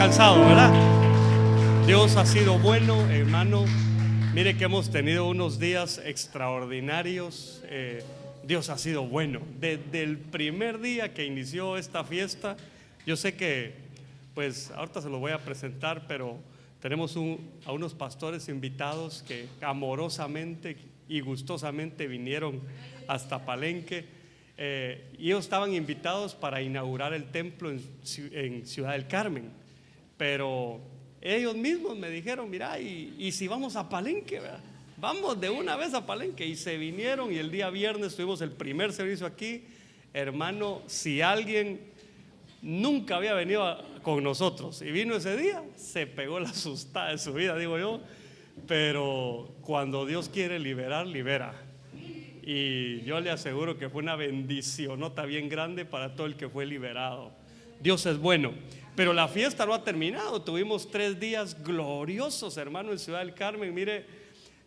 cansado, ¿verdad? Dios ha sido bueno, hermano. Mire que hemos tenido unos días extraordinarios. Dios ha sido bueno. Desde el primer día que inició esta fiesta, yo sé que, pues ahorita se lo voy a presentar, pero tenemos a unos pastores invitados que amorosamente y gustosamente vinieron hasta Palenque. Y ellos estaban invitados para inaugurar el templo en Ciudad del Carmen, pero ellos mismos me dijeron: mira, y si vamos a Palenque, ¿verdad? Vamos de una vez a Palenque. Y se vinieron, y el día viernes tuvimos el primer servicio aquí. Hermano, si alguien nunca había venido con nosotros y vino ese día, se pegó la asustada de su vida, digo yo. Pero cuando Dios quiere liberar, libera. Y yo le aseguro que fue una bendicionota bien grande para todo el que fue liberado. Dios es bueno. Pero la fiesta no ha terminado. Tuvimos 3 días gloriosos, hermano, en Ciudad del Carmen. Mire,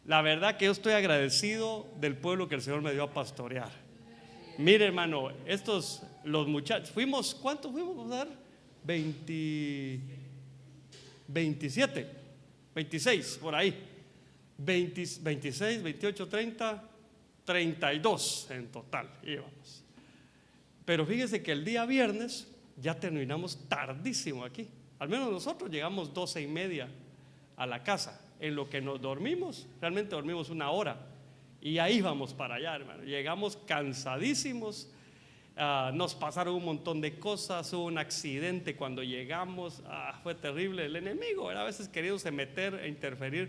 la verdad que yo estoy agradecido del pueblo que el Señor me dio a pastorear. Mire, hermano, los muchachos, ¿cuántos fuimos a dar? 27, 26, por ahí. 26, 28, 30, 32 en total íbamos. Pero fíjese que el día viernes ya terminamos tardísimo aquí. Al menos nosotros llegamos 12:30 a la casa. En lo que nos dormimos, realmente dormimos 1 hora. Y ahí vamos para allá, hermano. Llegamos cansadísimos. Nos pasaron un montón de cosas. Hubo un accidente cuando llegamos. Fue terrible. El enemigo a veces queriéndose meter e interferir,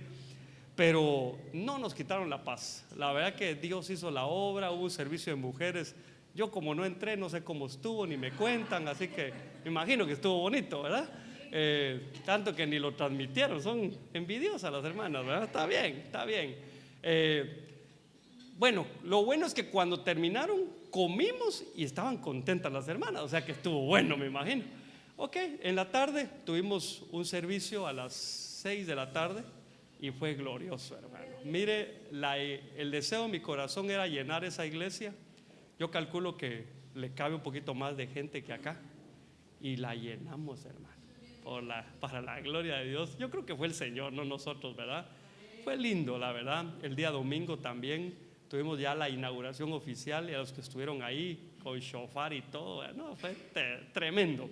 pero no nos quitaron la paz. La verdad que Dios hizo la obra. Hubo un servicio de mujeres. Yo, como no entré, no sé cómo estuvo, ni me cuentan, así que me imagino que estuvo bonito, ¿verdad? Tanto que ni lo transmitieron. Son envidiosas las hermanas, ¿verdad? Está bien, está bien. Bueno, lo bueno es que cuando terminaron comimos y estaban contentas las hermanas, o sea que estuvo bueno, me imagino. Ok, en la tarde tuvimos un servicio a las 6 de la tarde y fue glorioso, hermano. Mire, el deseo de mi corazón era llenar esa iglesia. Yo calculo que le cabe un poquito más de gente que acá, y la llenamos, hermano, para la gloria de Dios. Yo creo que fue el Señor, no nosotros, ¿verdad? Fue lindo, la verdad. El día domingo también tuvimos ya la inauguración oficial, y a los que estuvieron ahí con shofar y todo, no, fue tremendo.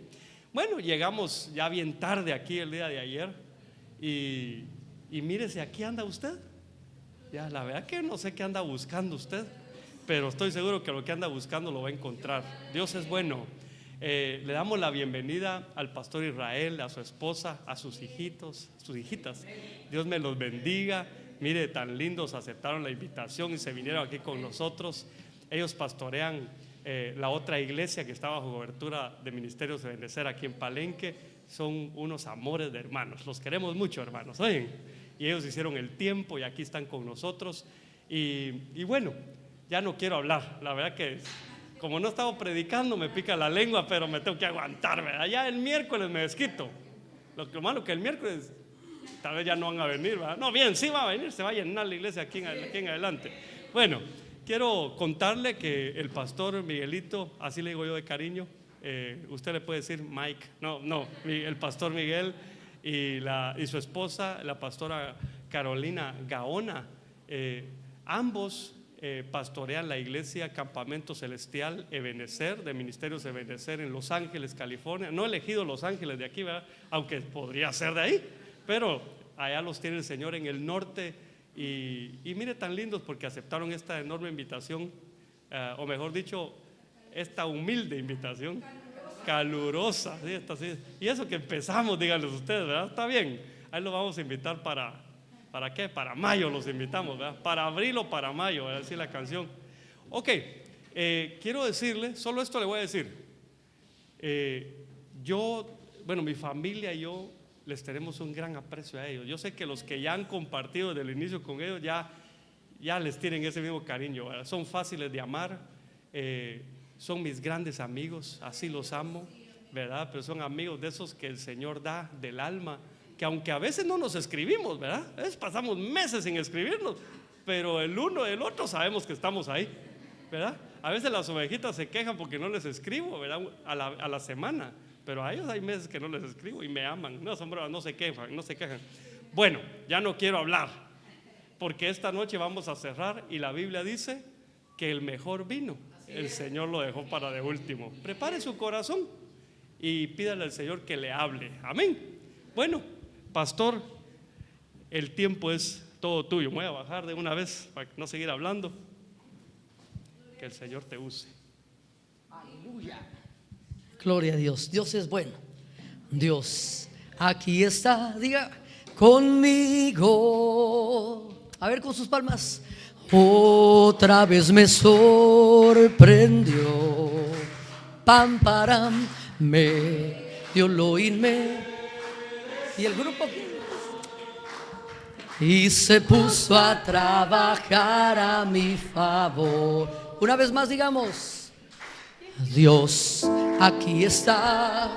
Bueno, llegamos ya bien tarde aquí el día de ayer, y mírese, aquí anda usted. Ya, la verdad que no sé qué anda buscando usted, pero estoy seguro que lo que anda buscando lo va a encontrar. Dios es bueno. Le damos la bienvenida al pastor Israel, a su esposa, a sus hijitos, sus hijitas. Dios me los bendiga. Mire, tan lindos, aceptaron la invitación y se vinieron aquí con nosotros. Ellos pastorean la otra iglesia que está bajo cobertura de Ministerios de Benecer aquí en Palenque. Son unos amores de hermanos. Los queremos mucho, hermanos, ¿oyen? Y ellos hicieron el tiempo y aquí están con nosotros. Y bueno, ya no quiero hablar. La verdad que como no estaba predicando me pica la lengua, pero me tengo que aguantar, ¿verdad? Ya el miércoles me desquito. Lo malo que el miércoles tal vez ya no van a venir, ¿verdad? No, bien, sí va a venir, se va a llenar la iglesia aquí en adelante. Bueno, quiero contarle que el pastor Miguelito, así le digo yo de cariño, usted le puede decir Mike, el pastor Miguel y su esposa, la pastora Carolina Gaona, ambos pastorean la iglesia Campamento Celestial Ebenecer, de Ministerios de Ebenecer en Los Ángeles, California. No he elegido Los Ángeles de aquí, ¿verdad? Aunque podría ser de ahí, pero allá los tiene el Señor en el norte. Y mire, tan lindos porque aceptaron esta enorme invitación, o mejor dicho, esta humilde invitación, calurosa, ¿sí? Y eso que empezamos, díganles ustedes, ¿verdad? Está bien, ahí lo vamos a invitar ¿para qué? Para mayo los invitamos, ¿verdad? Para abril o para mayo, ¿verdad? Así la canción. Ok, quiero decirle, solo esto le voy a decir. Mi familia y yo les tenemos un gran aprecio a ellos. Yo sé que los que ya han compartido desde el inicio con ellos ya les tienen ese mismo cariño, ¿verdad? Son fáciles de amar, son mis grandes amigos, así los amo, ¿verdad? Pero son amigos de esos que el Señor da del alma, que aunque a veces no nos escribimos, ¿verdad? A veces pasamos meses sin escribirnos, pero el uno del otro sabemos que estamos ahí, ¿verdad? A veces las ovejitas se quejan porque no les escribo, ¿verdad? A la semana, pero a ellos hay meses que no les escribo y me aman. No, son bravos, no se quejan, no se quejan. Bueno, ya no quiero hablar, porque esta noche vamos a cerrar y la Biblia dice que el mejor vino el Señor lo dejó para de último. Prepare su corazón y pídale al Señor que le hable. Amén. Bueno, pastor, el tiempo es todo tuyo. Me voy a bajar de una vez para no seguir hablando. Que el Señor te use. Aleluya. Gloria a Dios. Dios es bueno. Dios aquí está, diga, conmigo. A ver, con sus palmas. Otra vez me sorprendió. Pam, param, me dio lo inme. Y el grupo y se puso a trabajar a mi favor. Una vez más digamos, Dios aquí está.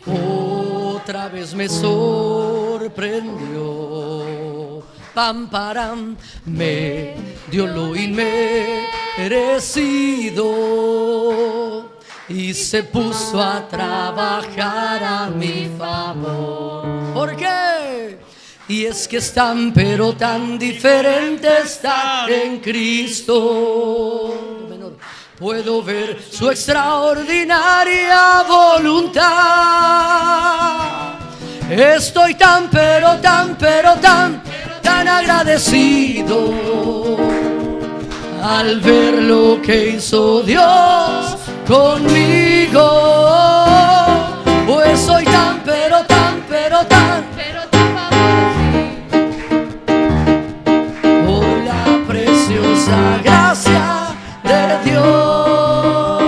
Otra vez me sorprendió. Pam, param, me dio lo inmerecido y se puso a trabajar a mi favor. ¿Por qué? Y es que es tan pero tan diferente estar en Cristo. Puedo ver su extraordinaria voluntad. Estoy tan pero tan agradecido al ver lo que hizo Dios conmigo. Pues soy tan pero tan por la preciosa gracia de Dios,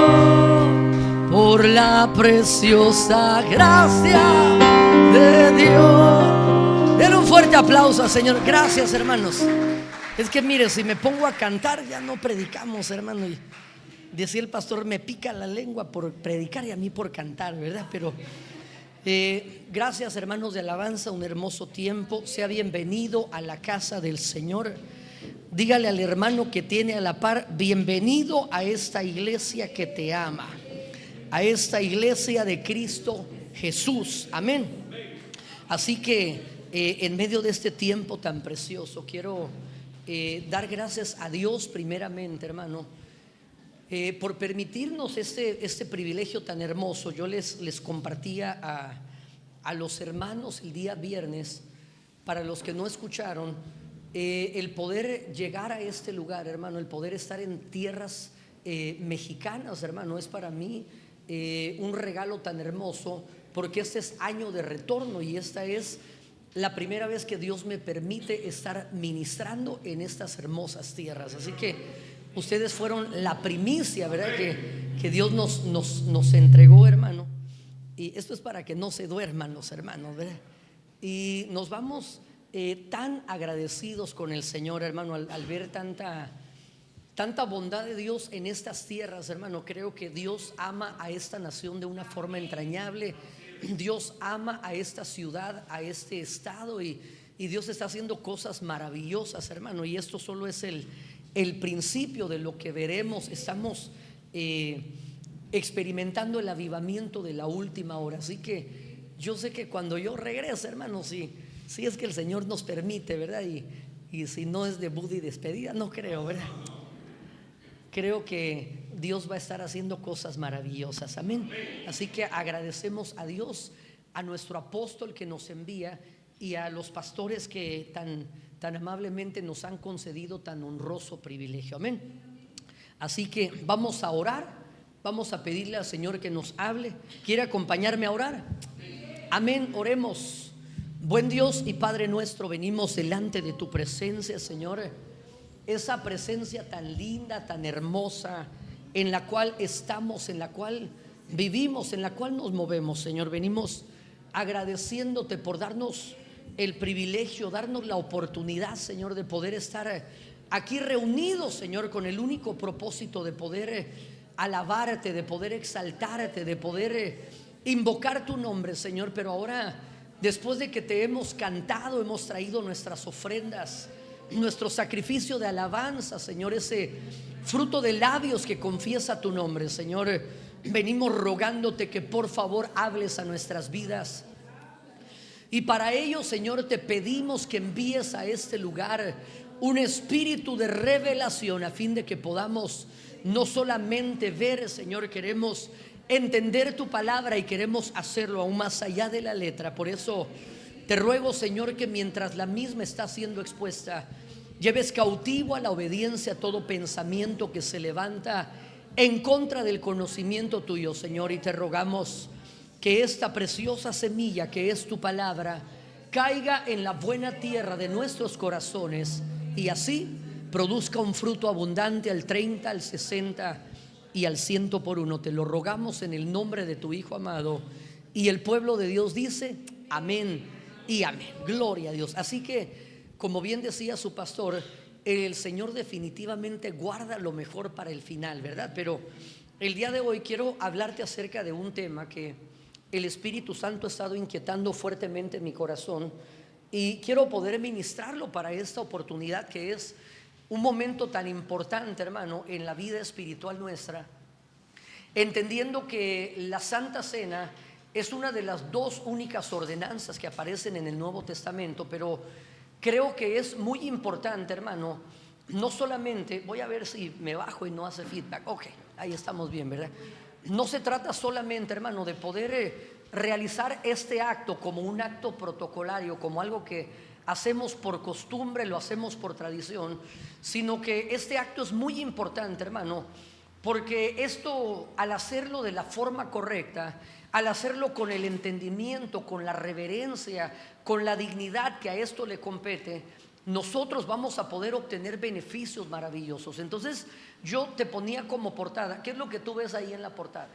por la preciosa gracia de Dios. Den un fuerte aplauso al Señor. Gracias, hermanos. Es que mire, si me pongo a cantar ya no predicamos, hermano. Y decía el pastor, me pica la lengua por predicar y a mí por cantar, ¿verdad? Pero gracias, hermanos de alabanza, un hermoso tiempo. Sea bienvenido a la casa del Señor. Dígale al hermano que tiene a la par, bienvenido a esta iglesia que te ama, a esta iglesia de Cristo Jesús. Amén. Así que en medio de este tiempo tan precioso quiero dar gracias a Dios primeramente, hermano, por permitirnos este privilegio tan hermoso. Yo les compartía a los hermanos el día viernes, para los que no escucharon, el poder llegar a este lugar, hermano, el poder estar en tierras mexicanas, hermano, es para mí un regalo tan hermoso, porque este es año de retorno y esta es la primera vez que Dios me permite estar ministrando en estas hermosas tierras. Así que ustedes fueron la primicia, ¿verdad? Que Dios nos entregó, hermano. Y esto es para que no se duerman los hermanos, ¿verdad? Y nos vamos tan agradecidos con el Señor, hermano, al ver tanta bondad de Dios en estas tierras, hermano. Creo que Dios ama a esta nación de una forma entrañable. Dios ama a esta ciudad, a este estado, y Dios está haciendo cosas maravillosas, hermano. Y esto solo es el principio de lo que veremos. Estamos experimentando el avivamiento de la última hora. Así que yo sé que cuando yo regrese, hermano, si es que el Señor nos permite, ¿verdad? Y si no es debut y despedida, no creo, ¿verdad? Creo que Dios va a estar haciendo cosas maravillosas. Amén. Así que agradecemos a Dios, a nuestro apóstol que nos envía y a los pastores que tan amablemente nos han concedido tan honroso privilegio. Amén. Así que vamos a orar, vamos a pedirle al Señor que nos hable. ¿Quiere acompañarme a orar? Amén, oremos. Buen Dios y Padre nuestro, venimos delante de tu presencia, Señor. Esa presencia tan linda, tan hermosa, en la cual estamos, en la cual vivimos, en la cual nos movemos, Señor. Venimos agradeciéndote por darnos el privilegio, darnos la oportunidad, Señor, de poder estar aquí reunidos, Señor, con el único propósito de poder alabarte, de poder exaltarte, de poder invocar tu nombre, Señor. Pero ahora, después de que te hemos cantado, hemos traído nuestras ofrendas, nuestro sacrificio de alabanza, Señor, ese fruto de labios que confiesa tu nombre, Señor. Venimos rogándote que por favor hables a nuestras vidas. Y para ello, Señor, te pedimos que envíes a este lugar un espíritu de revelación, a fin de que podamos no solamente ver, Señor, queremos entender tu palabra y queremos hacerlo aún más allá de la letra. Por eso te ruego, Señor, que mientras la misma está siendo expuesta, lleves cautivo a la obediencia todo pensamiento que se levanta en contra del conocimiento tuyo, Señor. Y te rogamos que esta preciosa semilla que es tu palabra caiga en la buena tierra de nuestros corazones y así produzca un fruto abundante al 30, al 60 y al 100 por uno. Te lo rogamos en el nombre de tu Hijo amado. Y el pueblo de Dios dice amén y amén. Gloria a Dios. Así que, como bien decía su pastor, el Señor definitivamente guarda lo mejor para el final, ¿verdad? Pero el día de hoy quiero hablarte acerca de un tema que el Espíritu Santo ha estado inquietando fuertemente en mi corazón, y quiero poder ministrarlo para esta oportunidad, que es un momento tan importante, hermano, en la vida espiritual nuestra, entendiendo que la Santa Cena es una de las dos únicas ordenanzas que aparecen en el Nuevo Testamento. Pero creo que es muy importante, hermano, no solamente, voy a ver si me bajo y no hace feedback, ok, ahí estamos bien, ¿verdad? No se trata solamente, hermano, de poder realizar este acto como un acto protocolario, como algo que hacemos por costumbre, lo hacemos por tradición, sino que este acto es muy importante, hermano, porque esto, al hacerlo de la forma correcta, al hacerlo con el entendimiento, con la reverencia, con la dignidad que a esto le compete, nosotros vamos a poder obtener beneficios maravillosos. Entonces yo te ponía como portada, ¿qué es lo que tú ves ahí en la portada?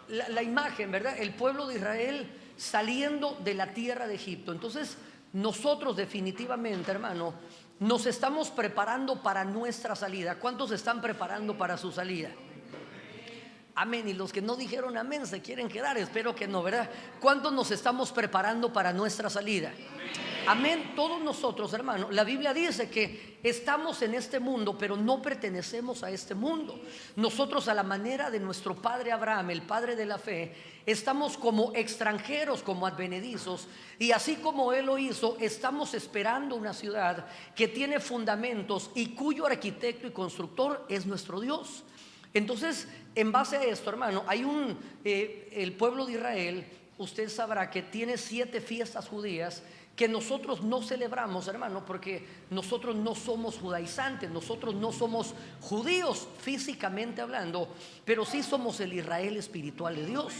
La imagen, ¿verdad? El pueblo de Israel saliendo de la tierra de Egipto. Entonces nosotros definitivamente, hermano, nos estamos preparando para nuestra salida. ¿Cuántos se están preparando para su salida? Amén. Y los que no dijeron amén se quieren quedar, espero que no, ¿verdad? ¿Cuántos nos estamos preparando para nuestra salida? Amén. Todos nosotros, hermano, la Biblia dice que estamos en este mundo, pero no pertenecemos a este mundo. Nosotros, a la manera de nuestro padre Abraham, el padre de la fe, estamos como extranjeros, como advenedizos, y así como él lo hizo, estamos esperando una ciudad que tiene fundamentos y cuyo arquitecto y constructor es nuestro Dios. Entonces, en base a esto, hermano, hay el pueblo de Israel, usted sabrá que tiene 7 fiestas judías que nosotros no celebramos, hermano, porque nosotros no somos judaizantes, nosotros no somos judíos físicamente hablando, pero sí somos el Israel espiritual de Dios.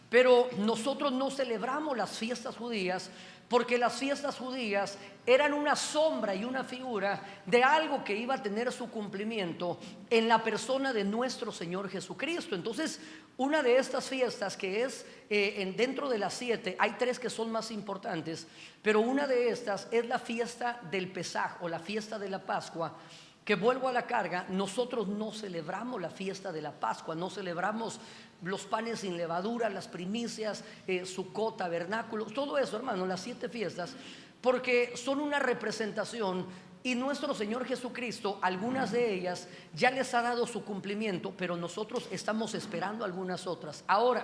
Pero nosotros no celebramos las fiestas judías, porque las fiestas judías eran una sombra y una figura de algo que iba a tener su cumplimiento en la persona de nuestro Señor Jesucristo. Entonces, una de estas fiestas, que es dentro de las 7, hay 3 que son más importantes, pero una de estas es la fiesta del Pesaj, o la fiesta de la Pascua, que, vuelvo a la carga, nosotros no celebramos la fiesta de la Pascua, no celebramos los panes sin levadura, las primicias, Sucot, tabernáculos, todo eso, hermano, las 7 fiestas, porque son una representación, y nuestro Señor Jesucristo, algunas de ellas ya les ha dado su cumplimiento, pero nosotros estamos esperando algunas otras. Ahora,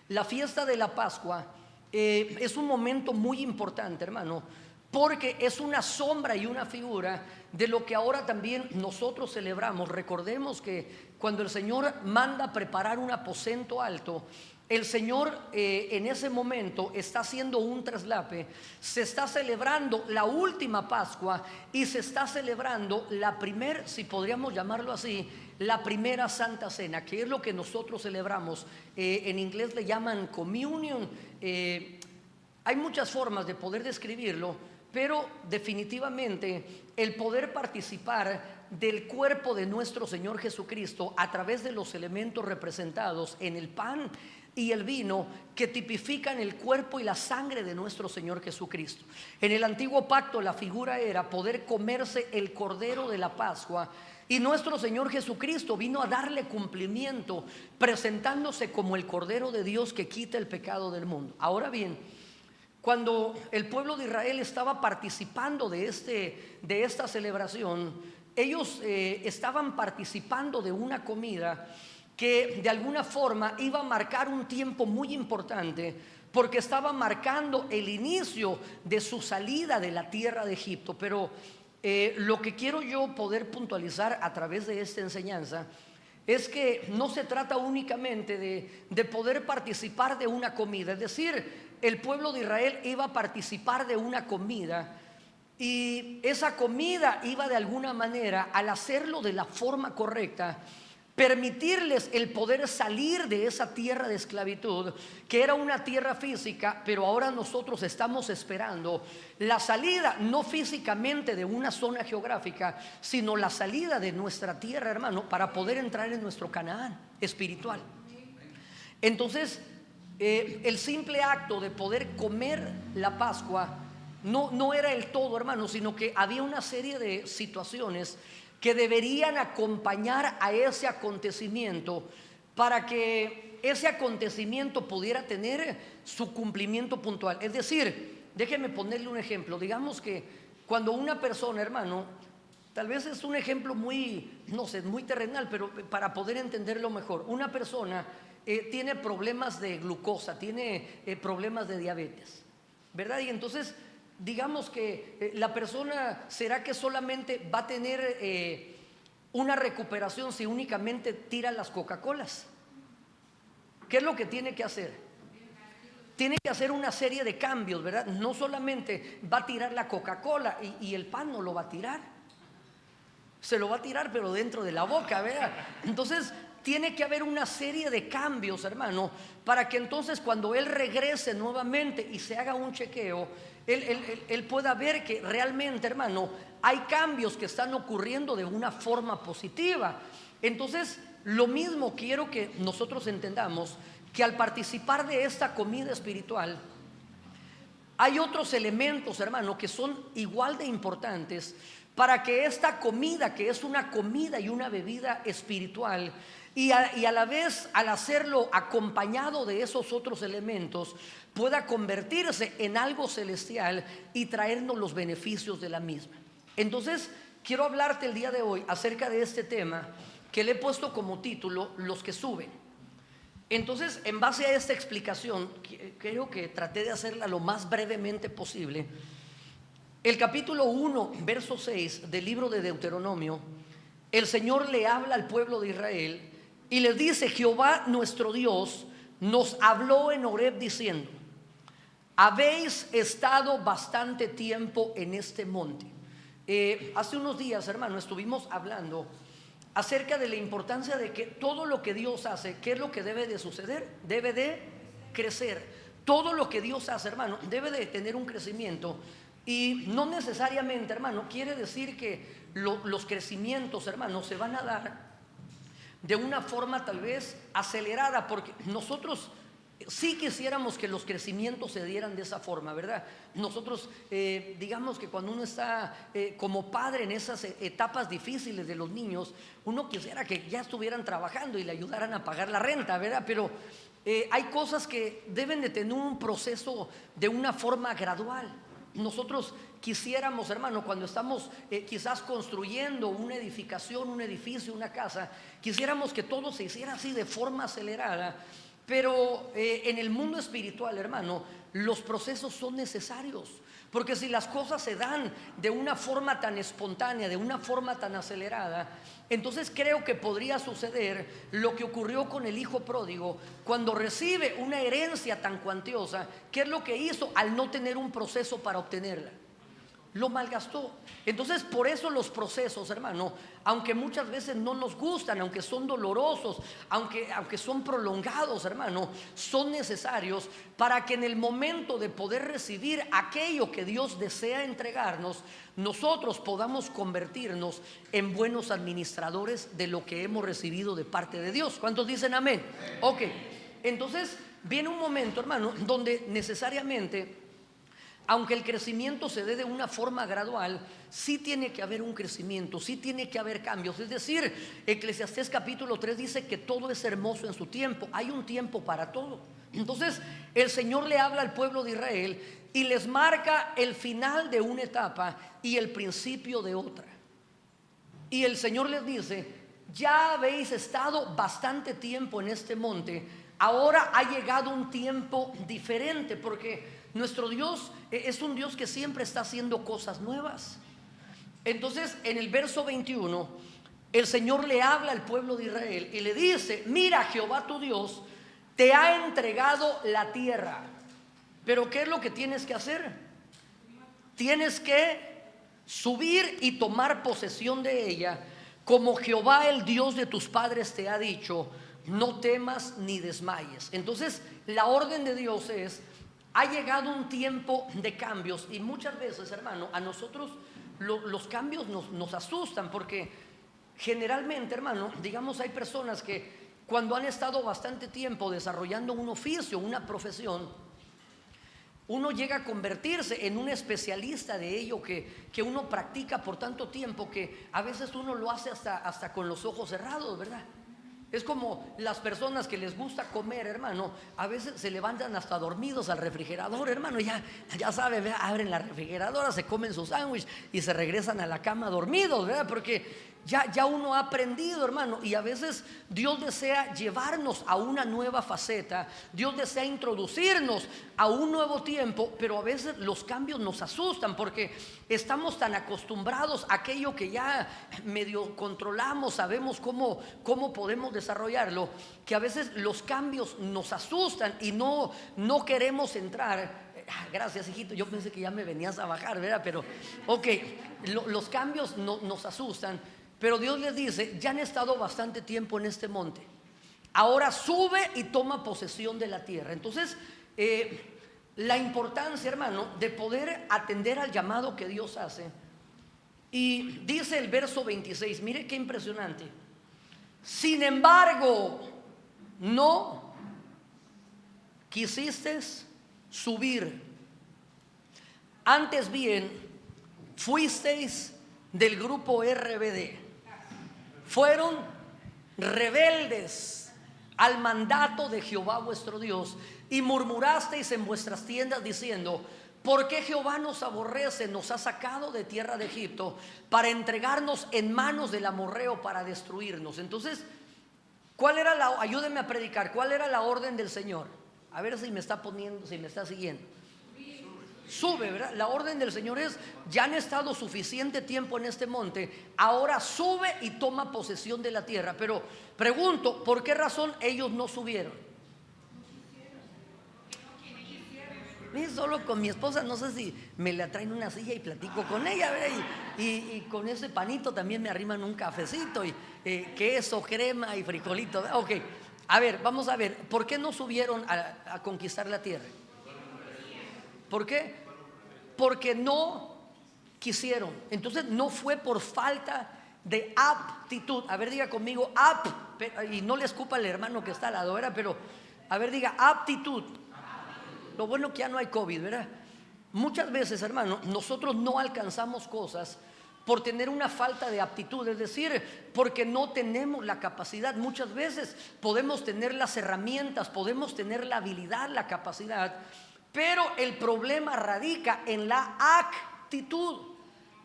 la fiesta de la Pascua es un momento muy importante, hermano, porque es una sombra y una figura de lo que ahora también nosotros celebramos. Recordemos que cuando el Señor manda preparar un aposento alto, el Señor en ese momento está haciendo un traslape. Se está celebrando la última Pascua y se está celebrando la primera, si podríamos llamarlo así, la primera Santa Cena, que es lo que nosotros celebramos. En inglés le llaman communion. Hay muchas formas de poder describirlo, pero definitivamente el poder participar del cuerpo de nuestro Señor Jesucristo a través de los elementos representados en el pan y el vino, que tipifican el cuerpo y la sangre de nuestro Señor Jesucristo. En el antiguo pacto la figura era poder comerse el cordero de la Pascua, y nuestro Señor Jesucristo vino a darle cumplimiento, presentándose como el Cordero de Dios que quita el pecado del mundo. Ahora bien, cuando el pueblo de Israel estaba participando de esta celebración, ellos estaban participando de una comida que de alguna forma iba a marcar un tiempo muy importante, porque estaba marcando el inicio de su salida de la tierra de Egipto. Pero lo que quiero yo poder puntualizar a través de esta enseñanza es que no se trata únicamente de poder participar de una comida. Es decir, el pueblo de Israel iba a participar de una comida, y esa comida iba de alguna manera, al hacerlo de la forma correcta, permitirles el poder salir de esa tierra de esclavitud, que era una tierra física. Pero ahora nosotros estamos esperando la salida, no físicamente de una zona geográfica, sino la salida de nuestra tierra, hermano, para poder entrar en nuestro Canaán espiritual. Entonces, el simple acto de poder comer la Pascua no era el todo, hermano, sino que había una serie de situaciones que deberían acompañar a ese acontecimiento, para que ese acontecimiento pudiera tener su cumplimiento puntual. Es decir, déjeme ponerle un ejemplo. Digamos que cuando una persona, hermano, tal vez es un ejemplo muy, no sé, muy terrenal, pero para poder entenderlo mejor, una persona tiene problemas de glucosa, tiene problemas de diabetes, ¿verdad? Y entonces digamos que la persona, ¿será que solamente va a tener una recuperación si únicamente tira las Coca-Colas? ¿Qué es lo que tiene que hacer? Tiene que hacer una serie de cambios, ¿verdad? No solamente va a tirar la Coca-Cola y el pan no lo va a tirar, se lo va a tirar pero dentro de la boca, ¿verdad? Entonces tiene que haber una serie de cambios, hermano, para que entonces cuando él regrese nuevamente y se haga un chequeo, él pueda ver que realmente, hermano, hay cambios que están ocurriendo de una forma positiva. Entonces, lo mismo quiero que nosotros entendamos, que al participar de esta comida espiritual, hay otros elementos, hermano, que son igual de importantes para que esta comida, que es una comida y una bebida espiritual, y a la vez, al hacerlo acompañado de esos otros elementos, pueda convertirse en algo celestial y traernos los beneficios de la misma. Entonces, quiero hablarte el día de hoy acerca de este tema que le he puesto como título: los que suben. Entonces, en base a esta explicación, creo que traté de hacerla lo más brevemente posible. El capítulo 1, verso 6 del libro de Deuteronomio, el Señor le habla al pueblo de Israel y les dice: Jehová nuestro Dios nos habló en Horeb diciendo: habéis estado bastante tiempo en este monte. Hace unos días, hermano, estuvimos hablando acerca de la importancia de que todo lo que Dios hace, ¿qué es lo que debe de suceder? Debe de crecer. Todo lo que Dios hace, hermano, debe de tener un crecimiento. Y no necesariamente, hermano, quiere decir que los crecimientos, hermano, se van a dar de una forma tal vez acelerada, porque nosotros sí quisiéramos que los crecimientos se dieran de esa forma, ¿verdad? Nosotros digamos que cuando uno está como padre en esas etapas difíciles de los niños, uno quisiera que ya estuvieran trabajando y le ayudaran a pagar la renta, ¿verdad? Pero hay cosas que deben de tener un proceso de una forma gradual. Nosotros quisiéramos, hermano, cuando estamos quizás construyendo una edificación, un edificio, una casa, quisiéramos que todo se hiciera así de forma acelerada. Pero en el mundo espiritual, hermano, los procesos son necesarios, porque si las cosas se dan de una forma tan espontánea, de una forma tan acelerada, entonces creo que podría suceder lo que ocurrió con el hijo pródigo cuando recibe una herencia tan cuantiosa. ¿Qué es lo que hizo al no tener un proceso para obtenerla? Lo malgastó. Entonces, por eso los procesos, hermano, aunque muchas veces no nos gustan, aunque son dolorosos, aunque son prolongados, hermano, son necesarios para que en el momento de poder recibir aquello que Dios desea entregarnos, nosotros podamos convertirnos en buenos administradores de lo que hemos recibido de parte de Dios. ¿Cuántos dicen amén? Ok, entonces viene un momento, hermano, donde necesariamente, aunque el crecimiento se dé de una forma gradual, sí tiene que haber un crecimiento, sí tiene que haber cambios. Es decir, Eclesiastés capítulo 3 dice que todo es hermoso en su tiempo. Hay un tiempo para todo. Entonces el Señor le habla al pueblo de Israel y les marca el final de una etapa y el principio de otra. Y el Señor les dice: ya habéis estado bastante tiempo en este monte, ahora ha llegado un tiempo diferente, porque nuestro Dios es un Dios que siempre está haciendo cosas nuevas. Entonces, en el verso 21, el Señor le habla al pueblo de Israel y le dice: mira, Jehová tu Dios te ha entregado la tierra. Pero ¿qué es lo que tienes que hacer? Tienes que subir y tomar posesión de ella, como Jehová el Dios de tus padres te ha dicho. No temas ni desmayes. Entonces la orden de Dios es: ha llegado un tiempo de cambios. Y muchas veces, hermano, a nosotros los cambios nos asustan, porque generalmente, hermano, digamos, hay personas que cuando han estado bastante tiempo desarrollando un oficio, una profesión, uno llega a convertirse en un especialista de ello que uno practica por tanto tiempo, que a veces uno lo hace hasta con los ojos cerrados, ¿verdad? Es como las personas que les gusta comer, hermano, a veces se levantan hasta dormidos al refrigerador, hermano, ya saben, abren la refrigeradora, se comen su sándwich y se regresan a la cama dormidos, ¿verdad? Porque ya uno ha aprendido, hermano, y a veces Dios desea llevarnos a una nueva faceta, Dios desea introducirnos a un nuevo tiempo, pero a veces los cambios nos asustan porque estamos tan acostumbrados a aquello que ya medio controlamos, sabemos cómo podemos desarrollarlo, que a veces los cambios nos asustan y no queremos entrar. Gracias, hijito, yo pensé que ya me venías a bajar, ¿verdad? Pero ok, los cambios nos asustan. Pero Dios les dice: ya han estado bastante tiempo en este monte, ahora sube y toma posesión de la tierra. Entonces la importancia, hermano, de poder atender al llamado que Dios hace. Y dice el verso 26, mire qué impresionante: sin embargo, no quisiste subir, antes bien fuisteis del grupo RBD. Fueron rebeldes al mandato de Jehová vuestro Dios, y murmurasteis en vuestras tiendas diciendo: ¿por qué Jehová nos aborrece? Nos ha sacado de tierra de Egipto para entregarnos en manos del amorreo para destruirnos. Entonces, ayúdenme a predicar, ¿cuál era la orden del Señor? A ver si me está siguiendo. Sube, ¿verdad? La orden del Señor es: ya han estado suficiente tiempo en este monte, ahora sube y toma posesión de la tierra. Pero pregunto, ¿por qué razón ellos no subieron? Solo con mi esposa, no sé si me la traen una silla y platico con ella, ¿verdad? Y con ese panito también me arriman un cafecito y queso, crema y frijolito, ¿verdad? Ok, a ver, vamos a ver, ¿por qué no subieron a conquistar la tierra? ¿Por qué? Porque no quisieron. Entonces no fue por falta de aptitud. A ver, diga conmigo y no le escupa al hermano que está al lado, ¿verdad? Pero a ver, diga aptitud. Lo bueno que ya no hay COVID, ¿verdad? Muchas veces, hermano, nosotros no alcanzamos cosas por tener una falta de aptitud, es decir, porque no tenemos la capacidad. Muchas veces podemos tener las herramientas, podemos tener la habilidad, la capacidad, pero el problema radica en la actitud,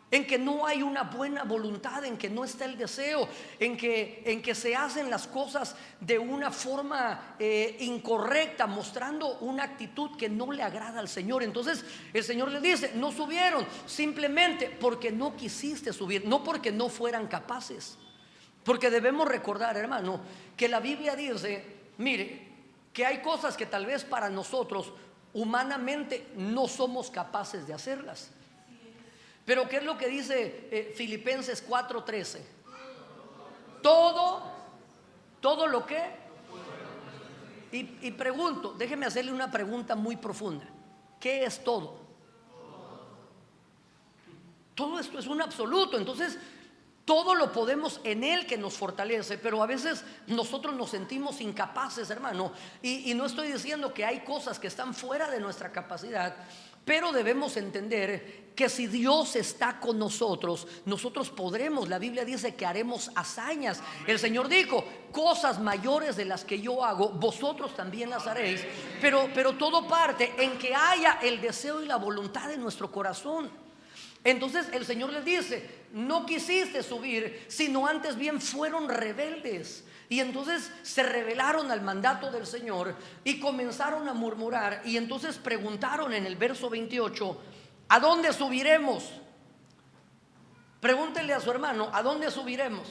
en que no hay una buena voluntad, en que no está el deseo, en que se hacen las cosas de una forma incorrecta, mostrando una actitud que no le agrada al Señor. Entonces el Señor le dice: no subieron simplemente porque no quisiste subir, no porque no fueran capaces. Porque debemos recordar, hermano, que la Biblia dice, mire, que hay cosas que tal vez para nosotros humanamente no somos capaces de hacerlas. Pero ¿qué es lo que dice Filipenses 4:13? Todo lo que. Y pregunto, déjeme hacerle una pregunta muy profunda: ¿qué es todo? Todo esto es un absoluto. Entonces todo lo podemos en Él que nos fortalece, pero a veces nosotros nos sentimos incapaces, hermano. Y no estoy diciendo que hay cosas que están fuera de nuestra capacidad, Pero debemos entender que si Dios está con nosotros, nosotros podremos. La Biblia dice que haremos hazañas. El Señor dijo: cosas mayores de las que yo hago, vosotros también las haréis. Pero todo parte en que haya el deseo y la voluntad de nuestro corazón. Entonces el Señor les dice: no quisiste subir, sino antes bien fueron rebeldes. Y entonces se rebelaron al mandato del Señor y comenzaron a murmurar. Y entonces preguntaron en el verso 28: ¿a dónde subiremos? Pregúntenle a su hermano: ¿a dónde subiremos?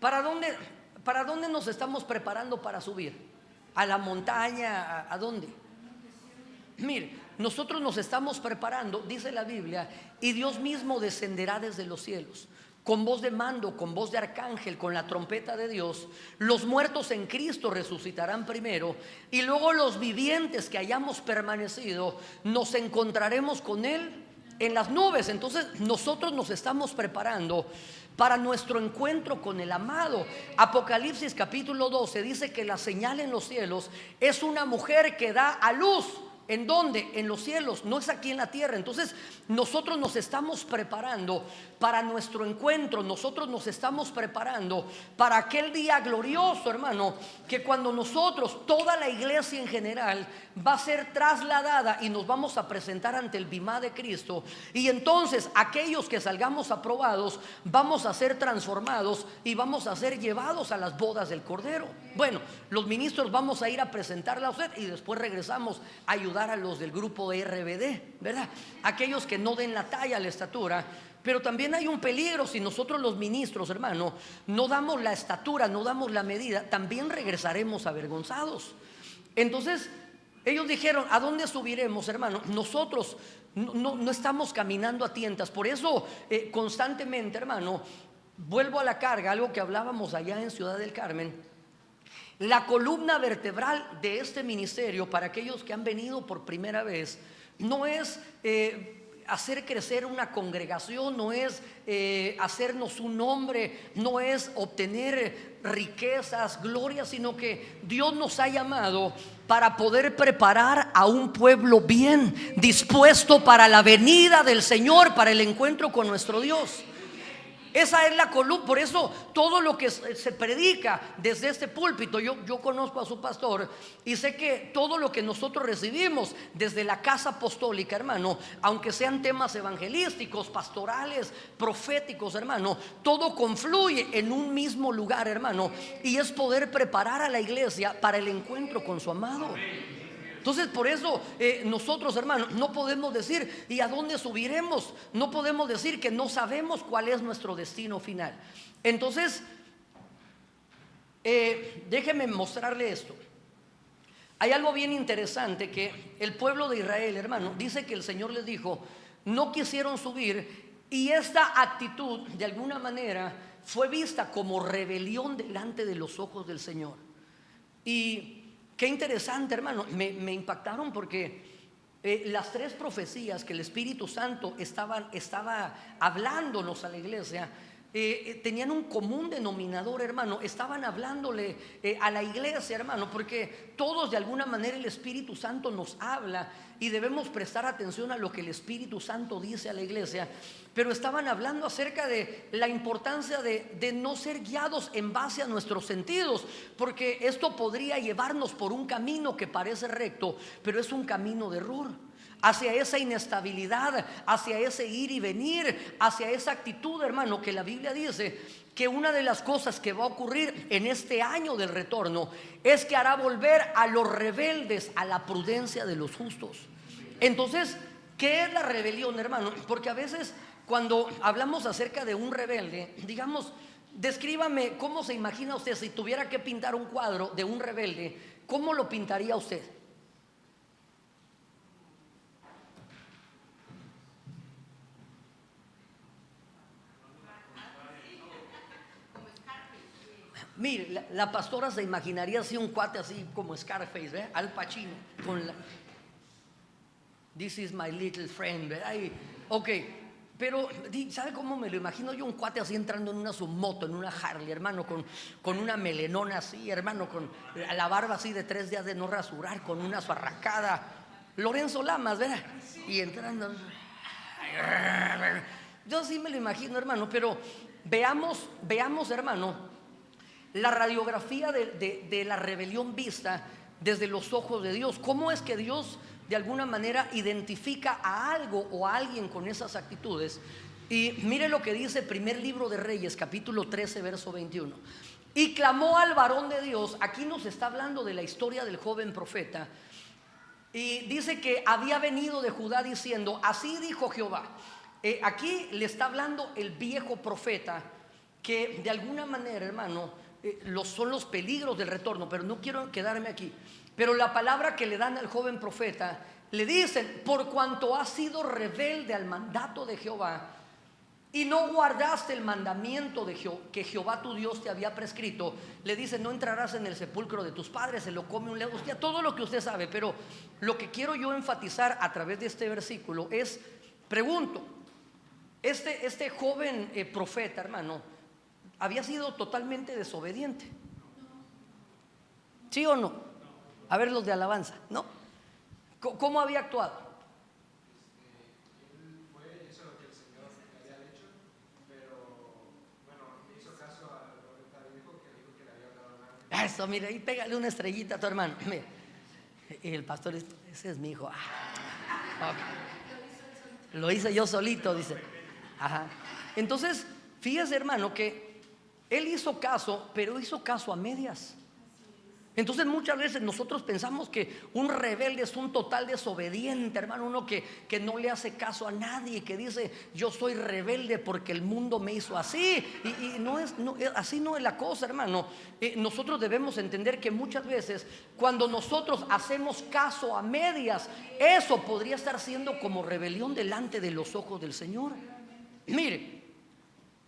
¿Para dónde nos estamos preparando para subir? ¿A la montaña? ¿A dónde? Mire, nosotros nos estamos preparando, dice la Biblia, y Dios mismo descenderá desde los cielos, con voz de mando, con voz de arcángel, con la trompeta de Dios. Los muertos en Cristo resucitarán primero, y luego los vivientes que hayamos permanecido nos encontraremos con Él en las nubes. Entonces nosotros nos estamos preparando para nuestro encuentro con el amado. Apocalipsis capítulo 12 dice que la señal en los cielos es una mujer que da a luz. ¿En dónde? En los cielos, no es aquí en la tierra. Entonces nosotros nos estamos preparando para nuestro encuentro. Nosotros nos estamos preparando para aquel día glorioso, hermano, que cuando nosotros, toda la iglesia en general, va a ser trasladada y nos vamos a presentar ante el bimá de Cristo. Y entonces aquellos que salgamos aprobados vamos a ser transformados y vamos a ser llevados a las bodas del Cordero. Bueno, los ministros vamos a ir a presentarla a usted y después regresamos a ayudar a los del grupo de RBD, ¿verdad? Aquellos que no den la talla, la estatura. Pero también hay un peligro: si nosotros los ministros, hermano, no damos la estatura, no damos la medida, también regresaremos avergonzados. Entonces ellos dijeron: ¿a dónde subiremos, hermano? Nosotros no estamos caminando a tientas. Por eso constantemente, hermano, vuelvo a la carga, algo que hablábamos allá en Ciudad del Carmen. La columna vertebral de este ministerio, para aquellos que han venido por primera vez, no es hacer crecer una congregación, no es hacernos un nombre, no es obtener riquezas, glorias, sino que Dios nos ha llamado para poder preparar a un pueblo bien dispuesto para la venida del Señor, para el encuentro con nuestro Dios. Esa es la columna. Por eso todo lo que se predica desde este púlpito, yo conozco a su pastor y sé que todo lo que nosotros recibimos desde la casa apostólica, hermano, aunque sean temas evangelísticos, pastorales, proféticos, hermano, todo confluye en un mismo lugar, hermano, y es poder preparar a la iglesia para el encuentro con su amado. Entonces por eso nosotros, hermanos, no podemos decir ¿y a dónde subiremos? No podemos decir que no sabemos cuál es nuestro destino final. Entonces déjeme mostrarle esto. Hay algo bien interesante, que el pueblo de Israel, hermano, dice que el Señor les dijo: no quisieron subir, y esta actitud de alguna manera fue vista como rebelión delante de los ojos del Señor. Y qué interesante, hermano, me impactaron porque las tres profecías que el Espíritu Santo estaba hablándonos a la iglesia tenían un común denominador, hermano. Estaban hablándole a la iglesia, hermano, porque todos de alguna manera el Espíritu Santo nos habla y debemos prestar atención a lo que el Espíritu Santo dice a la iglesia. Pero estaban hablando acerca de la importancia de no ser guiados en base a nuestros sentidos, porque esto podría llevarnos por un camino que parece recto, pero es un camino de error, hacia esa inestabilidad, hacia ese ir y venir, hacia esa actitud, hermano, que la Biblia dice que una de las cosas que va a ocurrir en este año del retorno es que hará volver a los rebeldes a la prudencia de los justos. Entonces, ¿qué es la rebelión, hermano? Porque a veces cuando hablamos acerca de un rebelde, digamos, descríbame cómo se imagina usted si tuviera que pintar un cuadro de un rebelde. ¿Cómo lo pintaría usted? Mire, la pastora se imaginaría así un cuate así como Scarface, Al Pacino, con la "This is my little friend", ¿verdad? Ok, pero ¿sabe cómo me lo imagino yo? Un cuate así entrando en una submoto, en una Harley, hermano, con una melenona así, hermano, con la barba así de 3 días de no rasurar, con una zarracada. Lorenzo Lamas, ¿verdad? Y entrando. Yo sí me lo imagino, hermano, pero veamos, hermano, la radiografía de la rebelión vista desde los ojos de Dios. ¿Cómo es que Dios de alguna manera identifica a algo o a alguien con esas actitudes? Y mire lo que dice primer libro de Reyes, capítulo 13, verso 21. Y clamó al varón de Dios. Aquí nos está hablando de la historia del joven profeta. Y dice que había venido de Judá diciendo: así dijo Jehová. Aquí le está hablando el viejo profeta, que de alguna manera, hermano, son los peligros del retorno. Pero no quiero quedarme aquí. Pero la palabra que le dan al joven profeta, le dicen: por cuanto has sido rebelde al mandato de Jehová y no guardaste el mandamiento que Jehová tu Dios te había prescrito, le dice: no entrarás en el sepulcro de tus padres, se lo come un león. Hostia, todo lo que usted sabe. Pero lo que quiero yo enfatizar a través de este versículo es, pregunto, este joven profeta, hermano, había sido totalmente desobediente, ¿sí o no? A ver los de alabanza, ¿no? ¿Cómo había actuado? Eso, mira, y pégale una estrellita a tu hermano. Mira. Y el pastor: ese es mi hijo. Okay. Lo hice yo solito, dice. Ajá. Entonces, fíjese, hermano, que él hizo caso, pero hizo caso a medias. Entonces muchas veces nosotros pensamos que un rebelde es un total desobediente, hermano. Uno que no le hace caso a nadie, que dice: yo soy rebelde porque el mundo me hizo así. Y así no es la cosa, hermano. Nosotros debemos entender que muchas veces cuando nosotros hacemos caso a medias, eso podría estar siendo como rebelión delante de los ojos del Señor. Mire,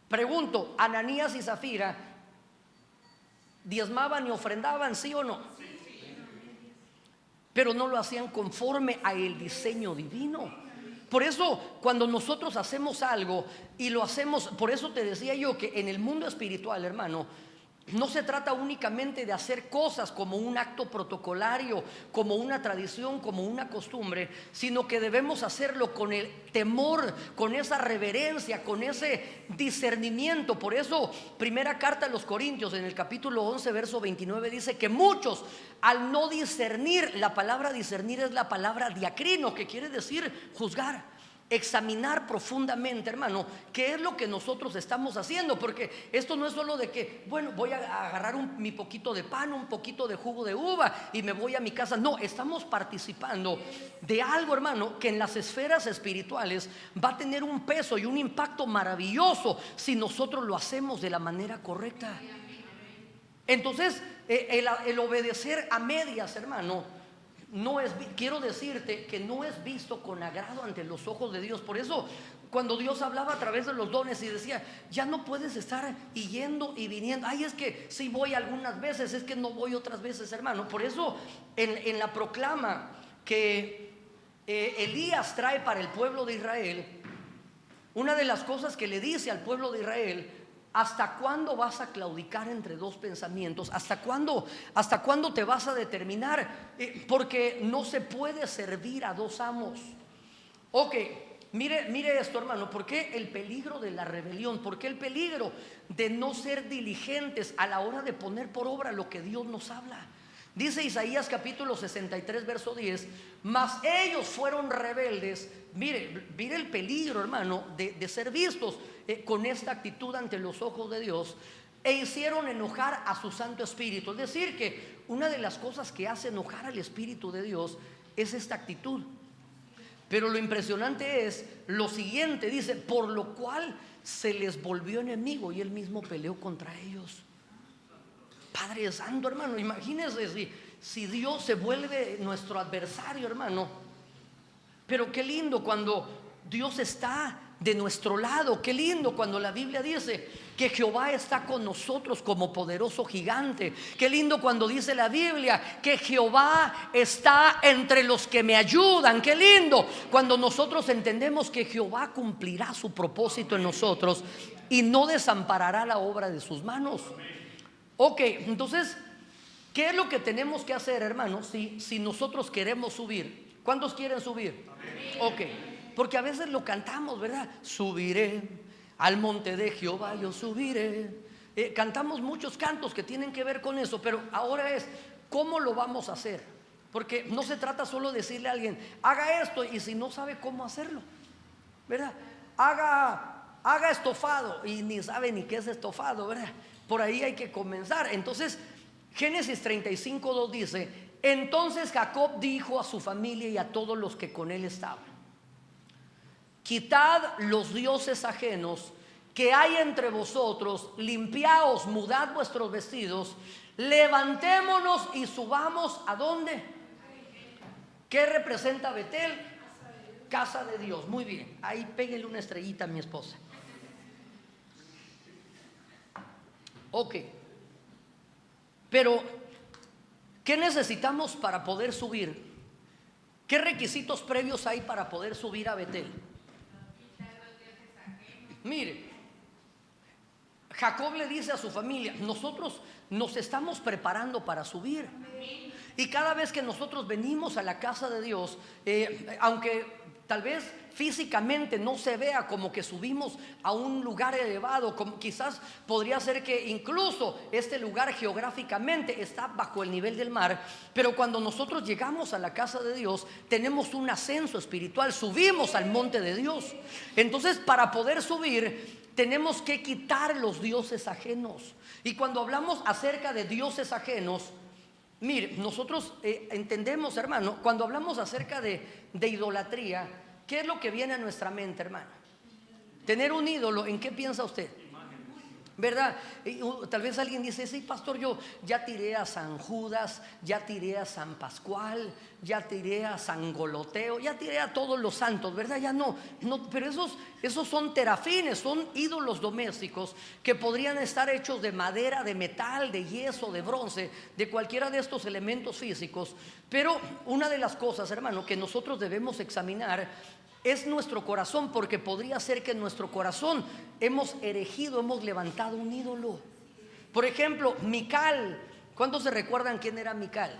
pregunto, Ananías y Zafira diezmaban y ofrendaban, ¿sí o no? Pero no lo hacían conforme a el diseño divino. Por eso cuando nosotros hacemos algo y lo hacemos, por eso te decía yo que en el mundo espiritual, hermano, no se trata únicamente de hacer cosas como un acto protocolario, como una tradición, como una costumbre, sino que debemos hacerlo con el temor, con esa reverencia, con ese discernimiento. Por eso, primera carta a los Corintios, en el capítulo 11, verso 29, dice que muchos, al no discernir, la palabra discernir es la palabra diacrino, que quiere decir juzgar, examinar profundamente, hermano, qué es lo que nosotros estamos haciendo. Porque esto no es solo de que, bueno, voy a agarrar mi poquito de pan, un poquito de jugo de uva y me voy a mi casa. No, estamos participando de algo, hermano, que en las esferas espirituales va a tener un peso y un impacto maravilloso si nosotros lo hacemos de la manera correcta. Entonces, el obedecer a medias, hermano, quiero decirte que no es visto con agrado ante los ojos de Dios. Por eso cuando Dios hablaba a través de los dones y decía: ya no puedes estar yendo y viniendo. Ay, es que sí voy algunas veces, es que no voy otras veces, hermano. Por eso en la proclama que Elías trae para el pueblo de Israel, una de las cosas que le dice al pueblo de Israel: ¿hasta cuándo vas a claudicar entre dos pensamientos? ¿Hasta cuándo te vas a determinar? Porque no se puede servir a dos amos. Ok, mire esto, hermano. ¿Por qué el peligro de la rebelión? ¿Por qué el peligro de no ser diligentes a la hora de poner por obra lo que Dios nos habla? Dice Isaías capítulo 63, verso 10: mas ellos fueron rebeldes. Mire el peligro, hermano, de ser vistos con esta actitud ante los ojos de Dios, e hicieron enojar a su Santo Espíritu. Es decir, que una de las cosas que hace enojar al Espíritu de Dios es esta actitud. Pero lo impresionante es lo siguiente: dice: por lo cual se les volvió enemigo y él mismo peleó contra ellos. Padre Santo, hermano, imagínense si Dios se vuelve nuestro adversario, hermano. Pero qué lindo cuando Dios está de nuestro lado. Qué lindo cuando la Biblia dice que Jehová está con nosotros como poderoso gigante. Qué lindo cuando dice la Biblia que Jehová está entre los que me ayudan. Qué lindo cuando nosotros entendemos que Jehová cumplirá su propósito en nosotros y no desamparará la obra de sus manos. Ok, entonces, ¿qué es lo que tenemos que hacer, hermanos, si nosotros queremos subir ¿Cuántos quieren subir? Ok, porque a veces lo cantamos, ¿verdad? Subiré al monte de Jehová, yo subiré. Cantamos muchos cantos que tienen que ver con eso, pero ahora es, ¿cómo lo vamos a hacer? Porque no se trata solo de decirle a alguien, haga esto, y si no sabe cómo hacerlo, ¿verdad? Haga estofado, y ni sabe ni qué es estofado, ¿verdad? Por ahí hay que comenzar. Entonces, Génesis 35:2 dice: entonces Jacob dijo a su familia y a todos los que con él estaban: quitad los dioses ajenos que hay entre vosotros, limpiaos, mudad vuestros vestidos, levantémonos y subamos ¿a dónde? ¿Qué representa Betel? Casa de Dios. Muy bien, ahí péguele una estrellita a mi esposa. Ok, pero ¿qué necesitamos para poder subir? ¿Qué requisitos previos hay para poder subir a Betel? Mire, Jacob le dice a su familia: nosotros nos estamos preparando para subir. Y cada vez que nosotros venimos a la casa de Dios, aunque tal vez físicamente no se vea como que subimos a un lugar elevado, como quizás podría ser que incluso este lugar geográficamente está bajo el nivel del mar, pero cuando nosotros llegamos a la casa de Dios tenemos un ascenso espiritual, subimos al monte de Dios. Entonces, para poder subir tenemos que quitar los dioses ajenos. Y cuando hablamos acerca de dioses ajenos, mire, nosotros entendemos, hermano, cuando hablamos acerca de idolatría, ¿qué es lo que viene a nuestra mente, hermano? Tener un ídolo, ¿en qué piensa usted? ¿Verdad? Tal vez alguien dice: sí, pastor, yo ya tiré a San Judas, ya tiré a San Pascual, ya tiré a San Goloteo, ya tiré a todos los santos, ¿verdad? Ya no, pero esos son terafines, son ídolos domésticos que podrían estar hechos de madera, de metal, de yeso, de bronce, de cualquiera de estos elementos físicos. Pero una de las cosas, hermano, que nosotros debemos examinar es nuestro corazón, porque podría ser que en nuestro corazón hemos erigido, hemos levantado un ídolo. Por ejemplo, Mical. ¿Cuántos se recuerdan quién era Mical?